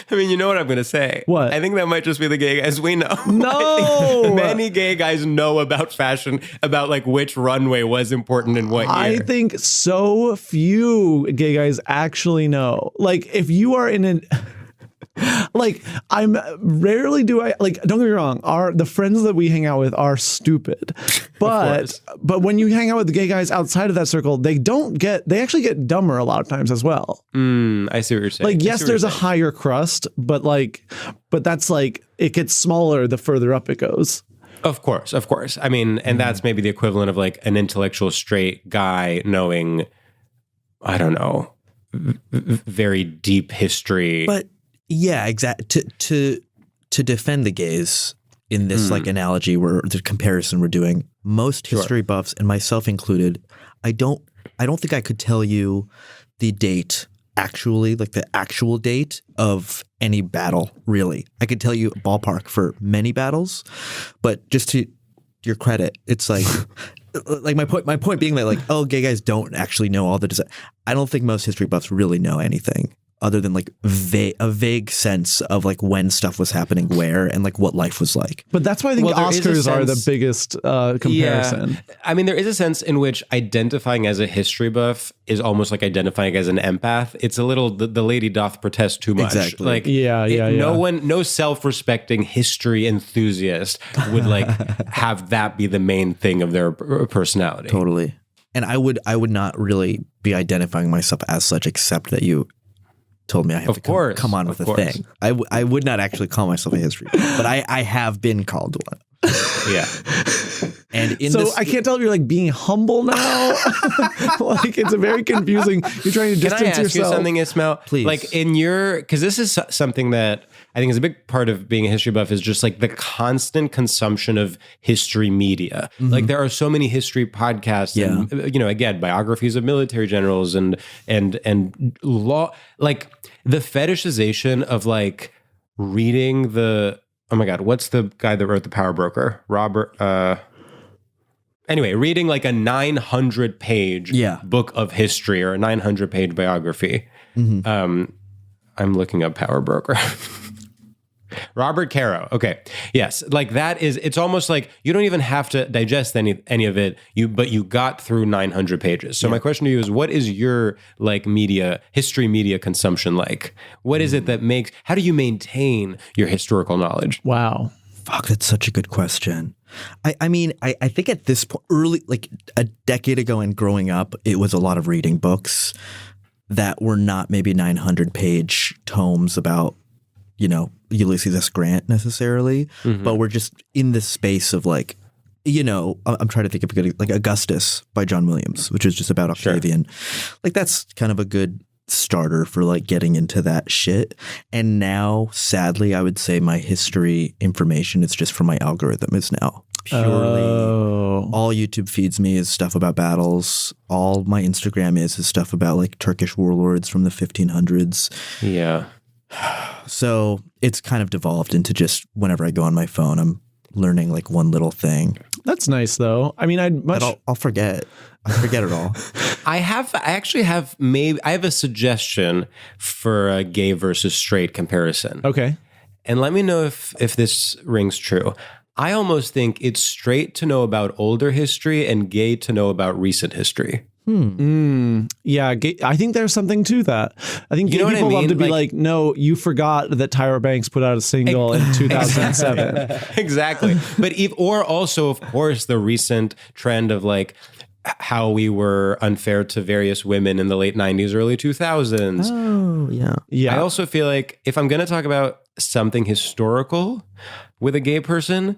I mean, you know what I'm going to say. What? I think that might just be the gay guys we know. No! Many gay guys know about fashion, about which runway was important in what year. I think so few gay guys actually know. If you are in an... I'm rarely do I don't get me wrong, the friends that we hang out with are stupid, but when you hang out with the gay guys outside of that circle, they actually get dumber a lot of times as well. I see what you're saying. Yes, there's a higher crust, but that's it gets smaller the further up it goes. Of course. I mean, and that's maybe the equivalent of an intellectual straight guy knowing, I don't know, very deep history. But yeah, exactly. To defend the gays in this analogy, where the comparison we're doing, most history buffs, and myself included, I don't think I could tell you the date actually, the actual date of any battle. Really, I could tell you a ballpark for many battles, but just to your credit, it's my point being that gay guys don't actually know all the design. I don't think most history buffs really know anything other than a vague sense of when stuff was happening where and what life was like. But that's why I think Oscars are the biggest comparison. Yeah. I mean, there is a sense in which identifying as a history buff is almost like identifying as an empath. It's a little, the lady doth protest too much. Exactly. No self-respecting history enthusiast would have that be the main thing of their personality. Totally. And I would not really be identifying myself as such, except that you told me I have to come on with a thing. I would not actually call myself a history buff, but I have been called one. Yeah. And I can't tell if you're like being humble now. Like it's a very confusing. You're trying to distance yourself. Can I ask you something, Ismael? Please. Like because this is something that I think is a big part of being a history buff is just like the constant consumption of history media. Mm-hmm. Like there are so many history podcasts and, again, biographies of military generals and law, like the fetishization of like reading oh my God, what's the guy that wrote The Power Broker? Robert, anyway, reading like a 900-page book of history or a 900-page biography. Mm-hmm. I'm looking up Power Broker. Robert Caro. Okay. Yes. Like that it's almost like you don't even have to digest any of it. But you got through 900 pages. So my question to you is, what is your like history media consumption like? What is it that how do you maintain your historical knowledge? Wow. Fuck, that's such a good question. I mean, I think at this point, early, like a decade ago and growing up, it was a lot of reading books that were not maybe 900-page tomes about, Ulysses S. Grant necessarily, but we're just in this space of like, I'm trying to think of a good, like Augustus by John Williams, which is just about Octavian. Sure. Like that's kind of a good starter for like getting into that shit. And now, sadly, I would say my history information is just from my algorithm is now purely all YouTube feeds me is stuff about battles. All my Instagram is stuff about like Turkish warlords from the 1500s. Yeah. So it's kind of devolved into just whenever I go on my phone, I'm learning like one little thing. That's nice though. I mean, I'll forget. I forget it all. I actually have a suggestion for a gay versus straight comparison. Okay. And let me know if this rings true. I almost think it's straight to know about older history and gay to know about recent history. Yeah, I think there's something to that. I think gay people love to be like, no, you forgot that Tyra Banks put out a single in 2007. Exactly. But or also, of course, the recent trend of like how we were unfair to various women in the late 90s, early 2000s. Oh, yeah. Yeah. I also feel like if I'm going to talk about something historical with a gay person,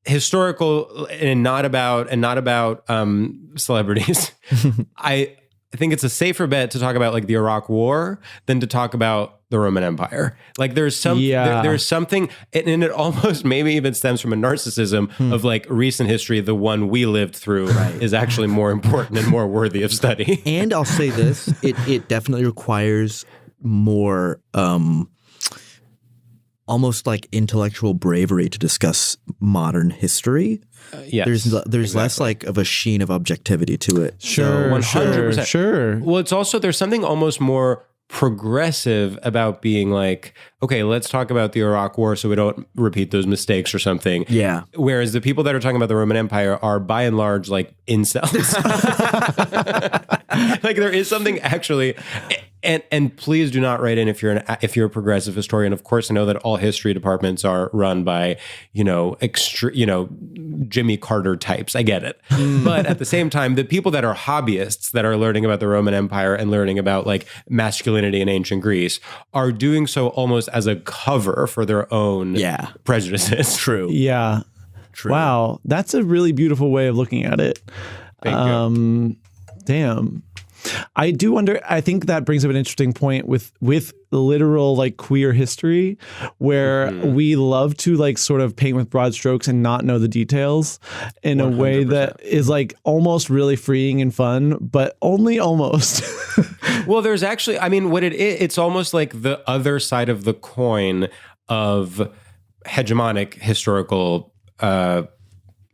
historical and not about celebrities. I think it's a safer bet to talk about like the Iraq War than to talk about the Roman Empire. Like there's something, and it almost maybe even stems from a narcissism of like recent history. The one we lived through is actually more important and more worthy of study. And I'll say this, it definitely requires more, almost like intellectual bravery to discuss modern history. Yes, there's exactly. Less like of a sheen of objectivity to it. Sure, 100%. Sure. Well, it's also there's something almost more progressive about being like, okay, let's talk about the Iraq War so we don't repeat those mistakes or something. Yeah. Whereas the people that are talking about the Roman Empire are by and large like incels. Like there is something actually. And please do not write in if you're a progressive historian. Of course, I know that all history departments are run by Jimmy Carter types. I get it, but at the same time, the people that are hobbyists that are learning about the Roman Empire and learning about like masculinity in ancient Greece are doing so almost as a cover for their own prejudices. True. Yeah. True. Wow, that's a really beautiful way of looking at it. Thank you. Damn. I do wonder, I think that brings up an interesting point with literal like queer history where we love to like sort of paint with broad strokes and not know the details in 100%. A way that is like almost really freeing and fun, but only almost. Well, there's actually, I mean, it's almost like the other side of the coin of hegemonic historical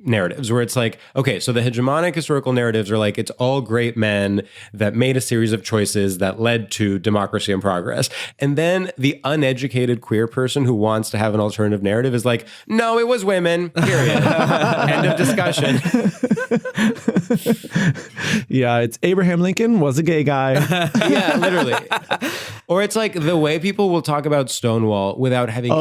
narratives where it's like, okay, so the hegemonic historical narratives are like, it's all great men that made a series of choices that led to democracy and progress. And then the uneducated queer person who wants to have an alternative narrative is like, no, it was women, period. End of discussion. Yeah, it's Abraham Lincoln was a gay guy. Yeah, literally. Or it's like the way people will talk about Stonewall without having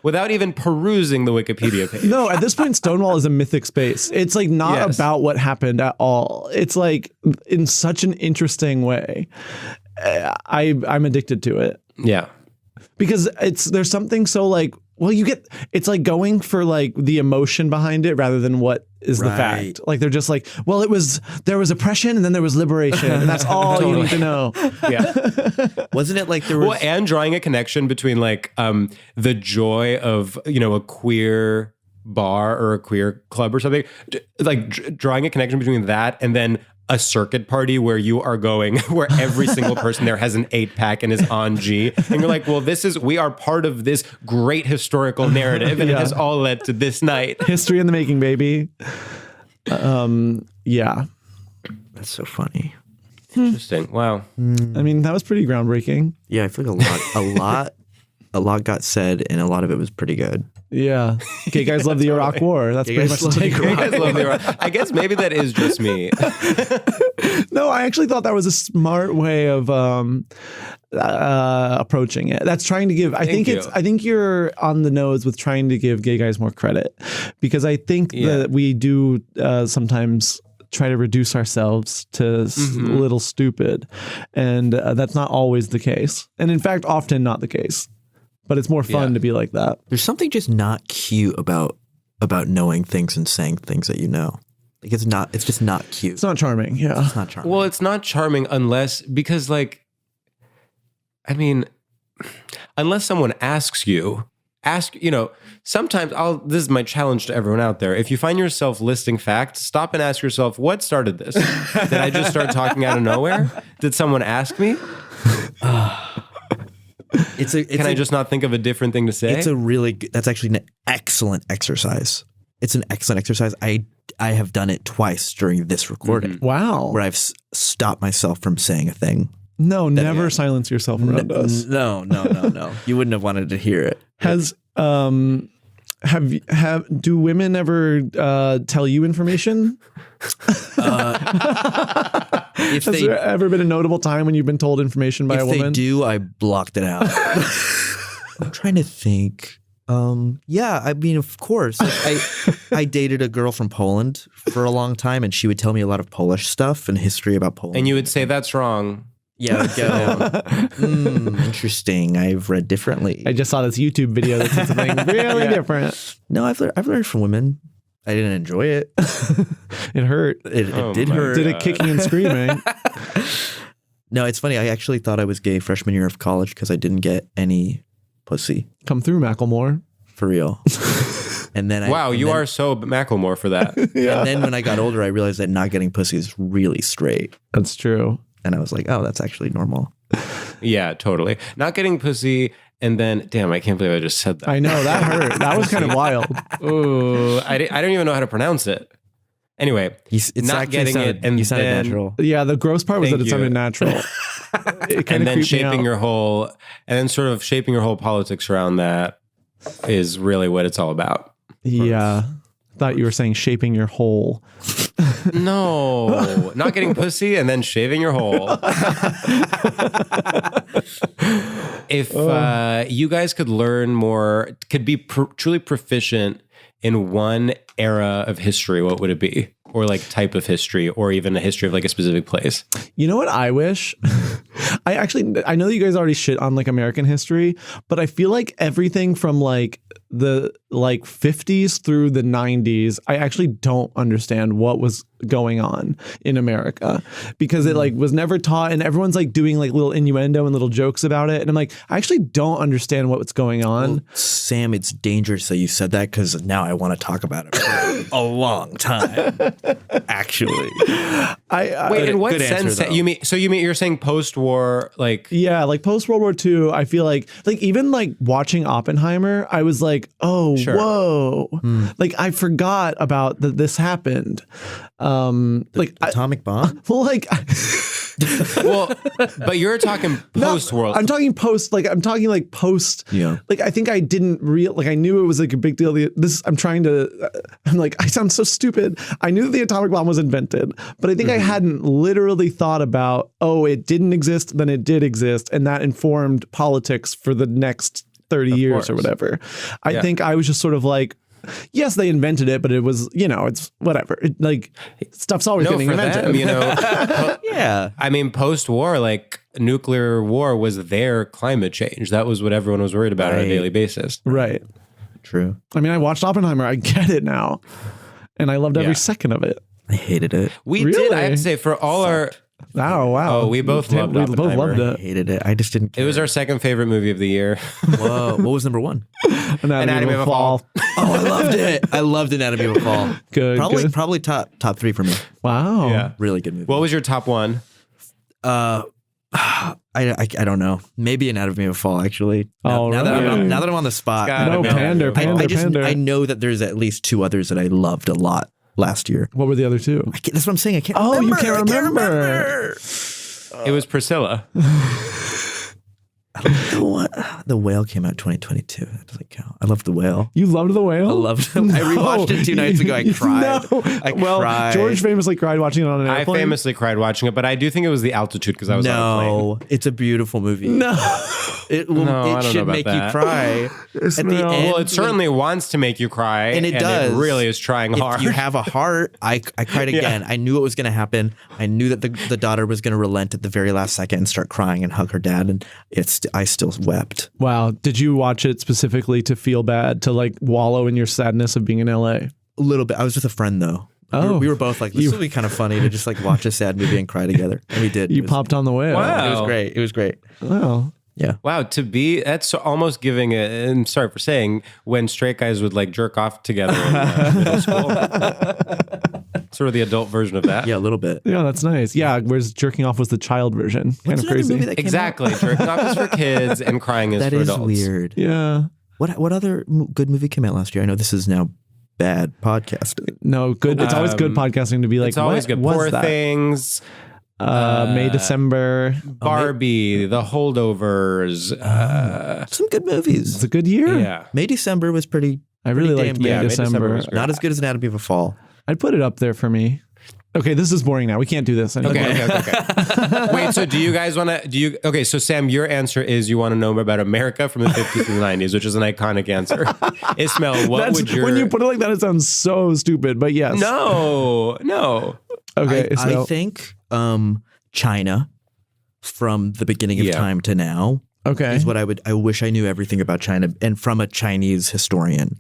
without even perusing the Wikipedia page. No, at this point, Stonewall is a mythic space. It's like not about what happened at all. It's like in such an interesting way. I'm addicted to it Yeah. because there's something so like, well, it's like going for like the emotion behind it rather than what is the fact. Like they're just like, well, there was oppression and then there was liberation and that's all you need to know. Yeah. Wasn't it like there was... Well, and drawing a connection between like the joy of, a queer bar or a queer club or something, like drawing a connection between that and then a circuit party where you are going, where every single person there has an 8-pack and is on G. And you're like, well, we are part of this great historical narrative and it has all led to this night. History in the making, baby. Yeah. That's so funny. Interesting. Wow. I mean, that was pretty groundbreaking. Yeah, I feel like a lot got said and a lot of it was pretty good. Yeah. Gay guys love the Iraq War. That's pretty much the takeaway. I guess maybe that is just me. No, I actually thought that was a smart way of approaching it. That's trying to give. I think you're on the nose with trying to give gay guys more credit, because I think that we do sometimes try to reduce ourselves to a little stupid, and that's not always the case, and in fact, often not the case. But it's more fun to be like that. There's something just not cute about knowing things and saying things that you know. Like it's just not cute. It's not charming. Yeah. It's not charming. Well, it's not charming unless someone asks you, sometimes this is my challenge to everyone out there. If you find yourself listing facts, stop and ask yourself, what started this? Did I just start talking out of nowhere? Did someone ask me? Can I just not think of a different thing to say? That's actually an excellent exercise. It's an excellent exercise. I have done it twice during this recording. Wow. Where I've stopped myself from saying a thing. No, never silence yourself around us. No. You wouldn't have wanted to hear it. Do women ever tell you information? Has there ever been a notable time when you've been told information by a woman? If they do, I blocked it out. I'm trying to think. Yeah, I mean, of course. I dated a girl from Poland for a long time, and she would tell me a lot of Polish stuff and history about Poland. And you would say, that's wrong. Yeah, interesting. I've read differently. I just saw this YouTube video that said something really different. No, I've learned from women. I didn't enjoy it. It hurt. It did hurt. Did it kicking and screaming? No, it's funny. I actually thought I was gay freshman year of college because I didn't get any pussy. Come through, Macklemore. For real. And then you are so Macklemore for that. Yeah. And then when I got older, I realized that not getting pussy is really straight. That's true. And I was like, oh, that's actually normal. Yeah, totally. Not getting pussy, and then, damn, I can't believe I just said that. I know, that hurt. That was kind of wild. Ooh, I don't even know how to pronounce it. Anyway, not getting it, and you sounded then, natural. Yeah, the gross part was that it sounded natural. And then shaping your whole politics around that is really what it's all about. Yeah. Thought you were saying shaping your hole. No, not getting pussy and then shaving your hole. If you guys could learn more, could be truly proficient in one era of history, what would it be? Or like type of history, or even a history of like a specific place? You know what I wish? I know that you guys already shit on like American history, but I feel like everything from like the 50s through the 90s, I actually don't understand what was going on in America, because it like was never taught, and everyone's like doing like little innuendo and little jokes about it, and I'm like, I actually don't understand what's going on. Well, Sam, it's dangerous that you said that, because now I want to talk about it for a long time. Actually, wait. In what sense? You mean you're saying post-war, like? Yeah, like post World War II. I feel like even like watching Oppenheimer, I was like, oh, sure. Whoa! Like I forgot about that this happened. The atomic bomb. Well, like. Well, but you're talking post world. I'm talking post. Yeah. Like I think I didn't I knew it was like a big deal. I'm like, I sound so stupid. I knew the atomic bomb was invented, but I think I hadn't literally thought about, it didn't exist, then it did exist, and that informed politics for the next 30 years or whatever. I think I was just sort of like, yes, they invented it, but it was, it's whatever. Stuff's always getting invented. Them, Yeah. I mean, post-war, like nuclear war was their climate change. That was what everyone was worried about on a daily basis. Right. True. I mean, I watched Oppenheimer. I get it now. And I loved every second of it. I hated it. We did, I have to say, for all our... Oh, wow. Oh, we both loved We both Oppenheimer. loved I it. hated it. I just didn't care. It was our second favorite movie of the year. Whoa. What was number one? Anatomy of a Fall. Oh, I loved it. I loved Anatomy of a Fall. Good, good. Probably top three for me. Wow. Yeah. Really good movie. What was your top one? I don't know. Maybe Anatomy of a Fall, actually. Now, Oh, now that really? now that I'm on the spot, Gotta No, be pander, Anatomy of a Fall. pander. I know that there's at least two others that I loved a lot last year. What were the other two? That's what I'm saying. I can't. Oh, remember. you can't I remember. It was Priscilla. I don't know what. The Whale came out 2022. That doesn't count. I loved The Whale. You loved The Whale? I loved it. I rewatched it 2 nights ago. I cried. No. I cried. George famously cried watching it on an I airplane. famously cried watching it, but I do think it was the altitude because I was on a plane. No, it's a beautiful movie. No. It No, I don't know should about make that. you cry. At the Ismael. end, Well, it certainly wants to make you cry, and it does. It really is trying hard. If you have a heart, I cried again. I knew it was going to happen. I knew that the daughter was going to relent at the very last second and start crying and hug her dad, and I still wept. Wow. Did you watch it specifically to feel bad, to like wallow in your sadness of being in LA? A little bit. I was with a friend though. Oh. We were both like, this would be kind of funny to just like watch a sad movie and cry together, and we did. You popped on The Whale. Wow. It was great. It was great. Wow. Yeah. Wow, that's almost giving I'm sorry for saying, when straight guys would like jerk off together in middle school. Sort of the adult version of that. Yeah, a little bit. Yeah, that's nice. Yeah, whereas jerking off was the child version. Kind of another crazy. movie that came Exactly. Jerking off is for kids and crying is That for is adults. weird. Yeah. What other good movie came out last year? I know this is now bad podcasting. No, good. It's always good podcasting to be like, It's always what good. was Poor that? Things, May, December. Barbie, The Holdovers. Some good movies. It's a good year. Yeah. May December was pretty. I really pretty liked damn May, good. May, December December. was great. Not as good as Anatomy of a Fall. I'd put it up there for me. Okay, this is boring now. We can't do this anymore. Okay. Wait, so do you guys want to, okay, so Sam, your answer is you want to know more about America from the 50s to the 90s, which is an iconic answer. Ismael, what would your... When you put it like that, it sounds so stupid, but yes. No. Okay, I Ismael. think China from the beginning of time to now Okay. is what I wish I knew everything about China, and from a Chinese historian,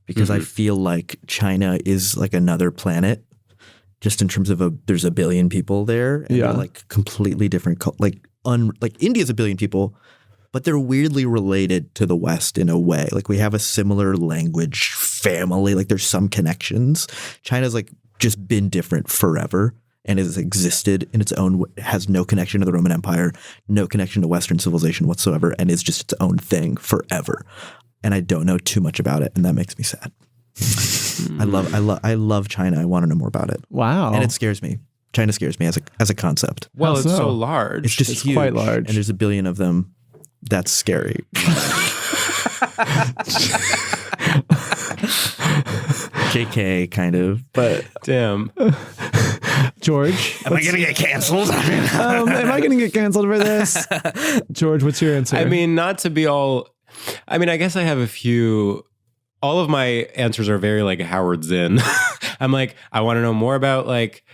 because I feel like China is like another planet, just in terms of there's a billion people there, and they're like completely different, like India's a billion people, but they're weirdly related to the West in a way. Like we have a similar language, family, like there's some connections. China's like just been different forever and has existed in its own way, has no connection to the Roman Empire, no connection to Western civilization whatsoever, and is just its own thing forever. And I don't know too much about it, and that makes me sad. I love China. I want to know more about it. Wow. And it scares me. China scares me as a concept. Well, How it's so? so large. It's just huge, quite large. and there's a billion of them. That's scary. JK, kind of, but Damn. George. am I gonna get canceled? Am I going to get canceled for this? George, what's your answer? I mean, not to be all... I mean, I guess I have a few... All of my answers are very like Howard Zinn. I'm like, I want to know more about like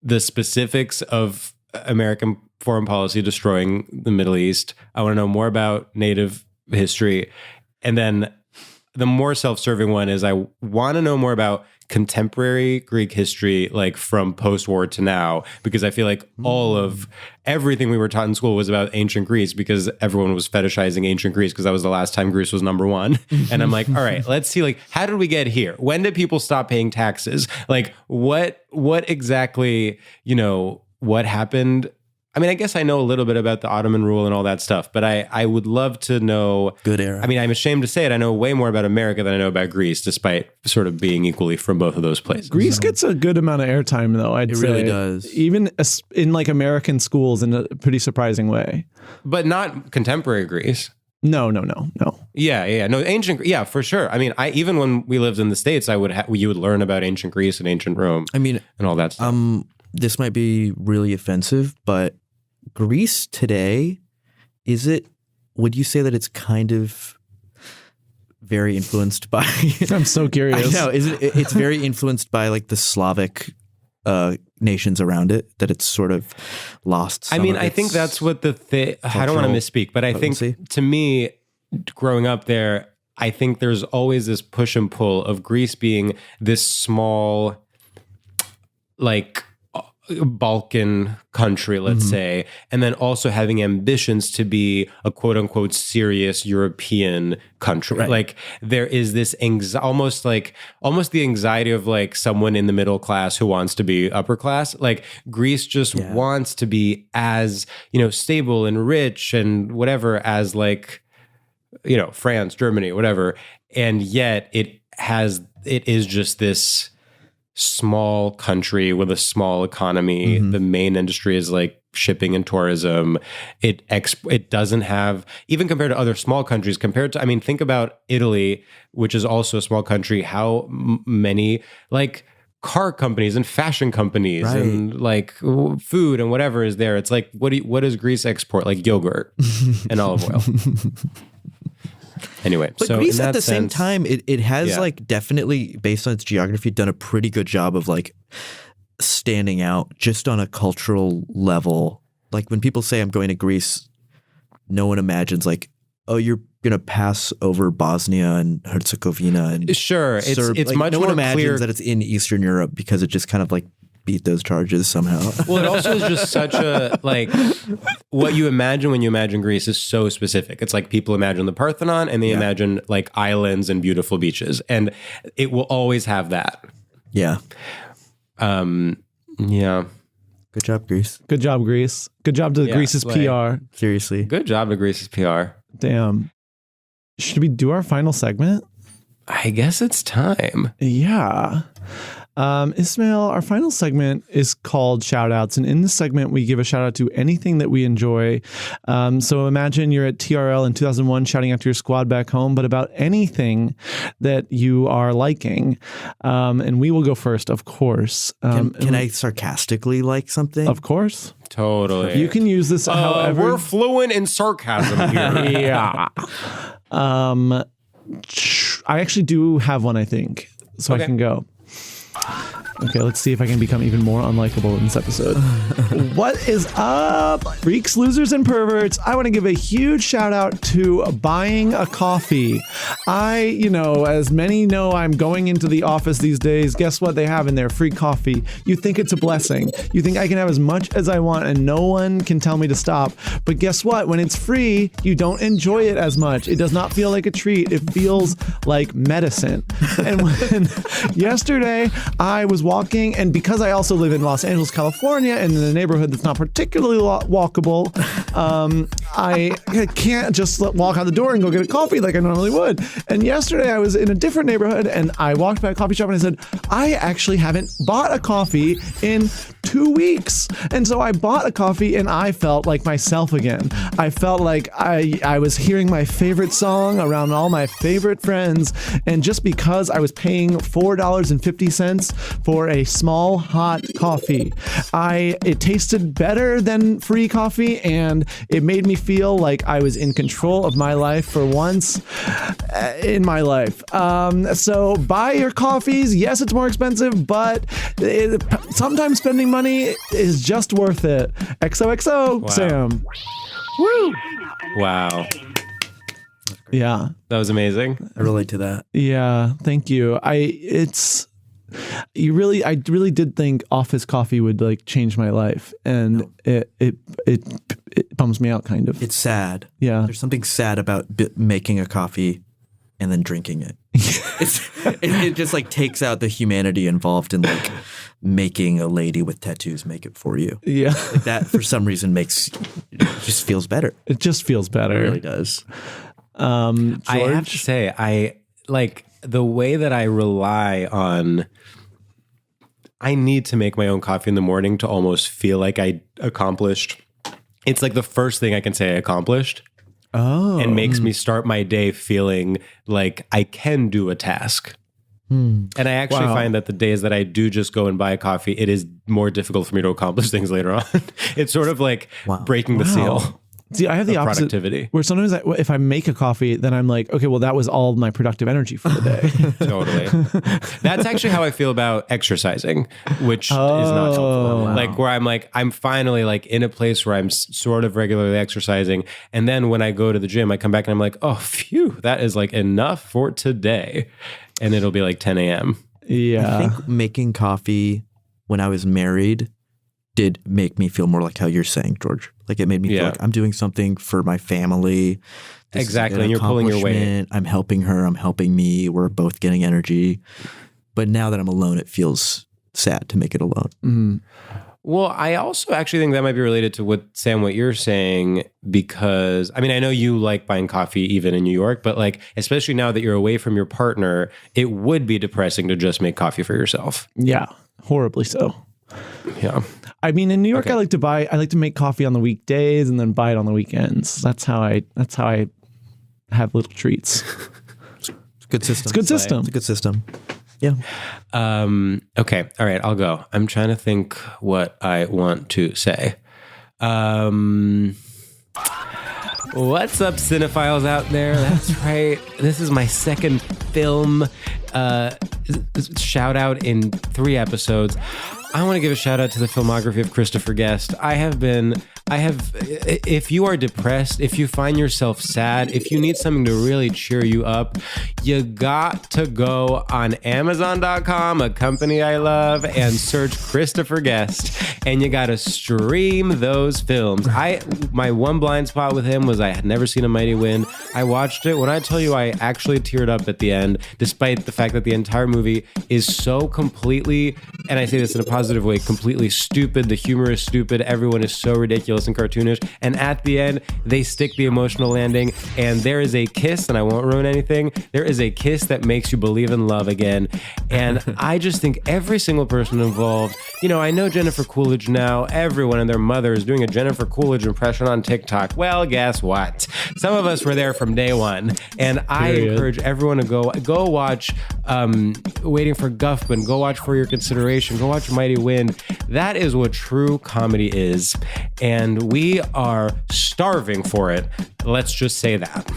the specifics of American foreign policy destroying the Middle East. I want to know more about Native history. And then the more self-serving one is I want to know more about contemporary Greek history, like from post-war to now, because I feel like all of everything we were taught in school was about ancient Greece because everyone was fetishizing ancient Greece because that was the last time Greece was number one. And I'm like, all right, let's see, like, how did we get here? When did people stop paying taxes? Like, what exactly, what happened? I mean, I guess I know a little bit about the Ottoman rule and all that stuff, but I would love to know. Good era. I mean, I'm ashamed to say it. I know way more about America than I know about Greece, despite sort of being equally from both of those places. Greece gets a good amount of airtime, though, I'd say. It really does. Even in like American schools in a pretty surprising way. But not contemporary Greece. No. Yeah. No, ancient. Yeah, for sure. I mean, even when we lived in the States, you would learn about ancient Greece and ancient Rome. I mean, and all that stuff. this might be really offensive, but Greece today, would you say that it's kind of very influenced by... I'm so curious. I know, it's very influenced by like the Slavic nations around it, that it's sort of lost. I mean, I think that's what the thing. I don't want to misspeak, but I think to me, growing up there, I think there's always this push and pull of Greece being this small, like, Balkan country, let's say, and then also having ambitions to be a quote unquote serious European country. Right. Like there is this almost the anxiety of like someone in the middle class who wants to be upper class. Like Greece just wants to be as, stable and rich and whatever as like, France, Germany, whatever. And yet it is just this small country with a small economy. The main industry is like shipping and tourism. It doesn't have, even compared to other small countries, think about Italy, which is also a small country, how many like car companies and fashion companies and like food and whatever is there. It's like, what does Greece export? Like yogurt and olive oil. Anyway, but so Greece at the same time, it has like definitely, based on its geography, done a pretty good job of like standing out just on a cultural level. Like when people say I'm going to Greece, no one imagines like, oh, you're going to pass over Bosnia and Herzegovina and sure, it's like, much no more one imagines clear that it's in Eastern Europe because it just kind of like beat those charges somehow. Well, it also is just such a, like, what you imagine when you imagine Greece is so specific. It's like people imagine the Parthenon and they imagine like islands and beautiful beaches, and it will always have that. Yeah. Yeah. Good job, Greece. Good job, Greece. Good job to Greece's PR. Seriously. Good job to Greece's PR. Damn. Should we do our final segment? I guess it's time. Yeah. Ismael, our final segment is called Shoutouts. And in this segment, we give a shout out to anything that we enjoy. So imagine you're at TRL in 2001 shouting out to your squad back home, but about anything that you are liking. And we will go first, of course. Can I sarcastically like something? Of course. Totally. You can use this however. We're fluent in sarcasm here. Yeah. I actually do have one, I think. So I can go. Okay, let's see if I can become even more unlikable in this episode. What is up, freaks, losers, and perverts? I want to give a huge shout out to buying a coffee. As many know, I'm going into the office these days. Guess what they have in there? Free coffee. You think it's a blessing. You think I can have as much as I want and no one can tell me to stop. But guess what? When it's free, you don't enjoy it as much. It does not feel like a treat. It feels like medicine. And when yesterday I was walking, and because I also live in Los Angeles, California, and in a neighborhood that's not particularly walkable, I can't just walk out the door and go get a coffee like I normally would. And yesterday I was in a different neighborhood and I walked by a coffee shop and I said, I actually haven't bought a coffee in 2 weeks. And so I bought a coffee and I felt like myself again. I felt like I was hearing my favorite song around all my favorite friends. And just because I was paying $4.50 for a small hot coffee, it tasted better than free coffee, and it made me feel like I was in control of my life for once in my life. So buy your coffees. Yes, it's more expensive, but sometimes spending money is just worth it. XOXO, wow. Sam. Woo! Wow. Yeah. That was amazing. I relate to that. Yeah, thank you. I really did think office coffee would like change my life, and it bums me out kind of. It's sad. Yeah. There's something sad about making a coffee and then drinking it. It just like takes out the humanity involved in like making a lady with tattoos make it for you. Yeah. Like that for some reason just feels better. It just feels better. It really does. George? I have to say, I like the way that I rely on. I need to make my own coffee in the morning to almost feel like I accomplished. It's like the first thing I can say I accomplished. Oh. And makes me start my day feeling like I can do a task. And I actually find that the days that I do just go and buy a coffee, it is more difficult for me to accomplish things later on. It's sort of like breaking the seal. See, I have the opposite. Productivity. Where sometimes if I make a coffee, then I'm like, okay, well, that was all my productive energy for the day. Totally. That's actually how I feel about exercising, which is not helpful. Wow. Like where I'm finally like in a place where I'm sort of regularly exercising. And then when I go to the gym, I come back and I'm like, oh, phew, that is like enough for today. And it'll be like 10 a.m. Yeah. I think making coffee when I was married did make me feel more like how you're saying, George. Like it made me feel like I'm doing something for my family. This exactly. And you're pulling your weight. I'm helping her. I'm helping me. We're both getting energy. But now that I'm alone, it feels sad to make it alone. Mm-hmm. Well, I also actually think that might be related to what you're saying, because I mean, I know you like buying coffee even in New York, but like, especially now that you're away from your partner, it would be depressing to just make coffee for yourself. Yeah. Horribly so. Yeah. I mean, in New York, I like to make coffee on the weekdays and then buy it on the weekends. That's how I have little treats. It's a good system. It's a good system. It's a good system. Yeah. Okay. All right. I'll go. I'm trying to think what I want to say. What's up, cinephiles out there? That's right. This is my second film shout out in 3 episodes. I want to give a shout out to the filmography of Christopher Guest. If you are depressed, if you find yourself sad, if you need something to really cheer you up, you got to go on Amazon.com, a company I love, and search Christopher Guest, and you got to stream those films. My one blind spot with him was I had never seen A Mighty Wind. I watched it. When I tell you I actually teared up at the end, despite the fact that the entire movie is so completely, and I say this in a positive way, completely stupid. The humor is stupid. Everyone is so ridiculous and cartoonish. And at the end, they stick the emotional landing. And there is a kiss, and I won't ruin anything. There is a kiss that makes you believe in love again. And I just think every single person involved, I know Jennifer Coolidge now. Everyone and their mother is doing a Jennifer Coolidge impression on TikTok. Well, guess what? Some of us were there from day one. And I encourage everyone to go watch Waiting for Guffman. Go watch For Your Consideration. Go watch Mighty Wind. That is what true comedy is. And we are starving for it. Let's just say that.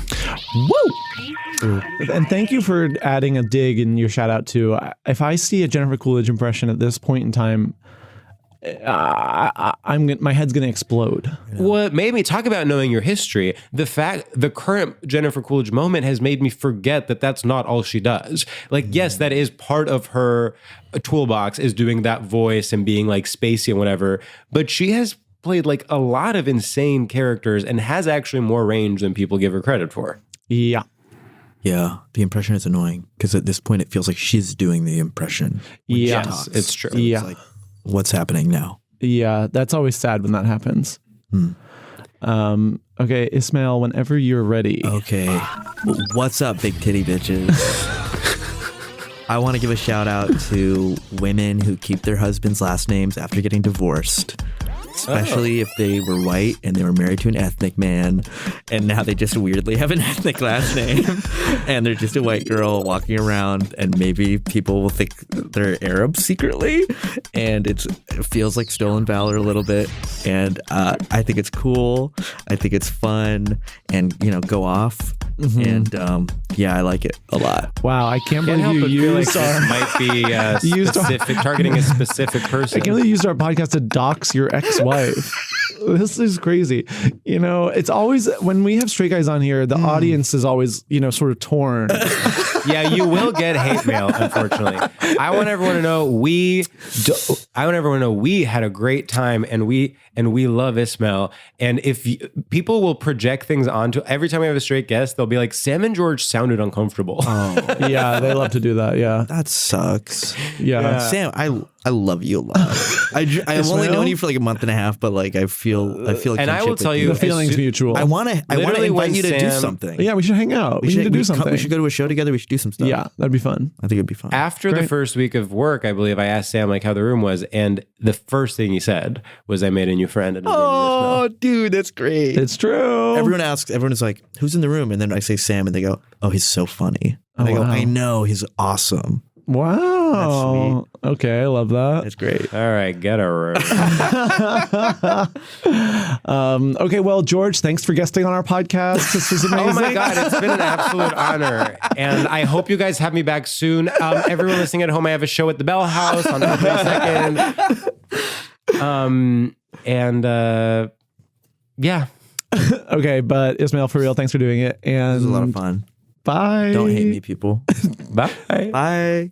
Woo! And thank you for adding a dig in your shout out too. If I see a Jennifer Coolidge impression at this point in time, my head's going to explode. What made me talk about knowing your history, the current Jennifer Coolidge moment has made me forget that that's not all she does. Like, yes, that is part of her toolbox, is doing that voice and being like spacey and whatever, but she has played like a lot of insane characters and has actually more range than people give her credit for. Yeah. Yeah, the impression is annoying because at this point it feels like she's doing the impression. Yes, it's true. Yeah. It's like, what's happening now? Yeah, that's always sad when that happens. Okay, Ismael, whenever you're ready. Okay, what's up, big titty bitches? I want to give a shout out to women who keep their husbands' last names after getting divorced. Especially if they were white and they were married to an ethnic man, and now they just weirdly have an ethnic last name, and they're just a white girl walking around, and maybe people will think they're Arab secretly, and it feels like stolen valor a little bit, and I think it's cool. I think it's fun, and go off. And I like it a lot. Wow, I can't believe you used our might be specific, targeting a specific person. I can't believe you used our podcast to dox your ex-wife. This is crazy. It's always when we have straight guys on here, the audience is always, sort of torn. Yeah, you will get hate mail, unfortunately. I want everyone to know we had a great time, and we love Ismael. And if people will project things onto every time we have a straight guest, they'll be like, Sam and George sounded uncomfortable. Oh, yeah, they love to do that. Yeah, that sucks. Yeah. Sam, I love you a lot. I've only known you for like a month and a half, but like I feel like. And I will tell you, the feeling's mutual. I want to invite you to do something. Yeah, we should hang out. We need to do something. We should go to a show together. We should do some stuff. Yeah, that'd be fun. I think it'd be fun. After the first week of work, I believe I asked Sam like how the room was, and the first thing he said was, "I made a new friend." And oh, dude, that's great. It's true. Everyone is like, "Who's in the room?" And then I say Sam, and they go, "Oh, he's so funny." And I go, "I know, he's awesome." Wow. Okay, I love that. It's great. All right, get a room. Okay, well, George, thanks for guesting on our podcast. This was amazing. Oh my God, it's been an absolute honor. And I hope you guys have me back soon. Everyone listening at home, I have a show at the Bell House on April 2nd. Yeah. Okay, but Ismael, for real, thanks for doing it. And It was a lot of fun. bye. Don't hate me, people. Bye. Bye.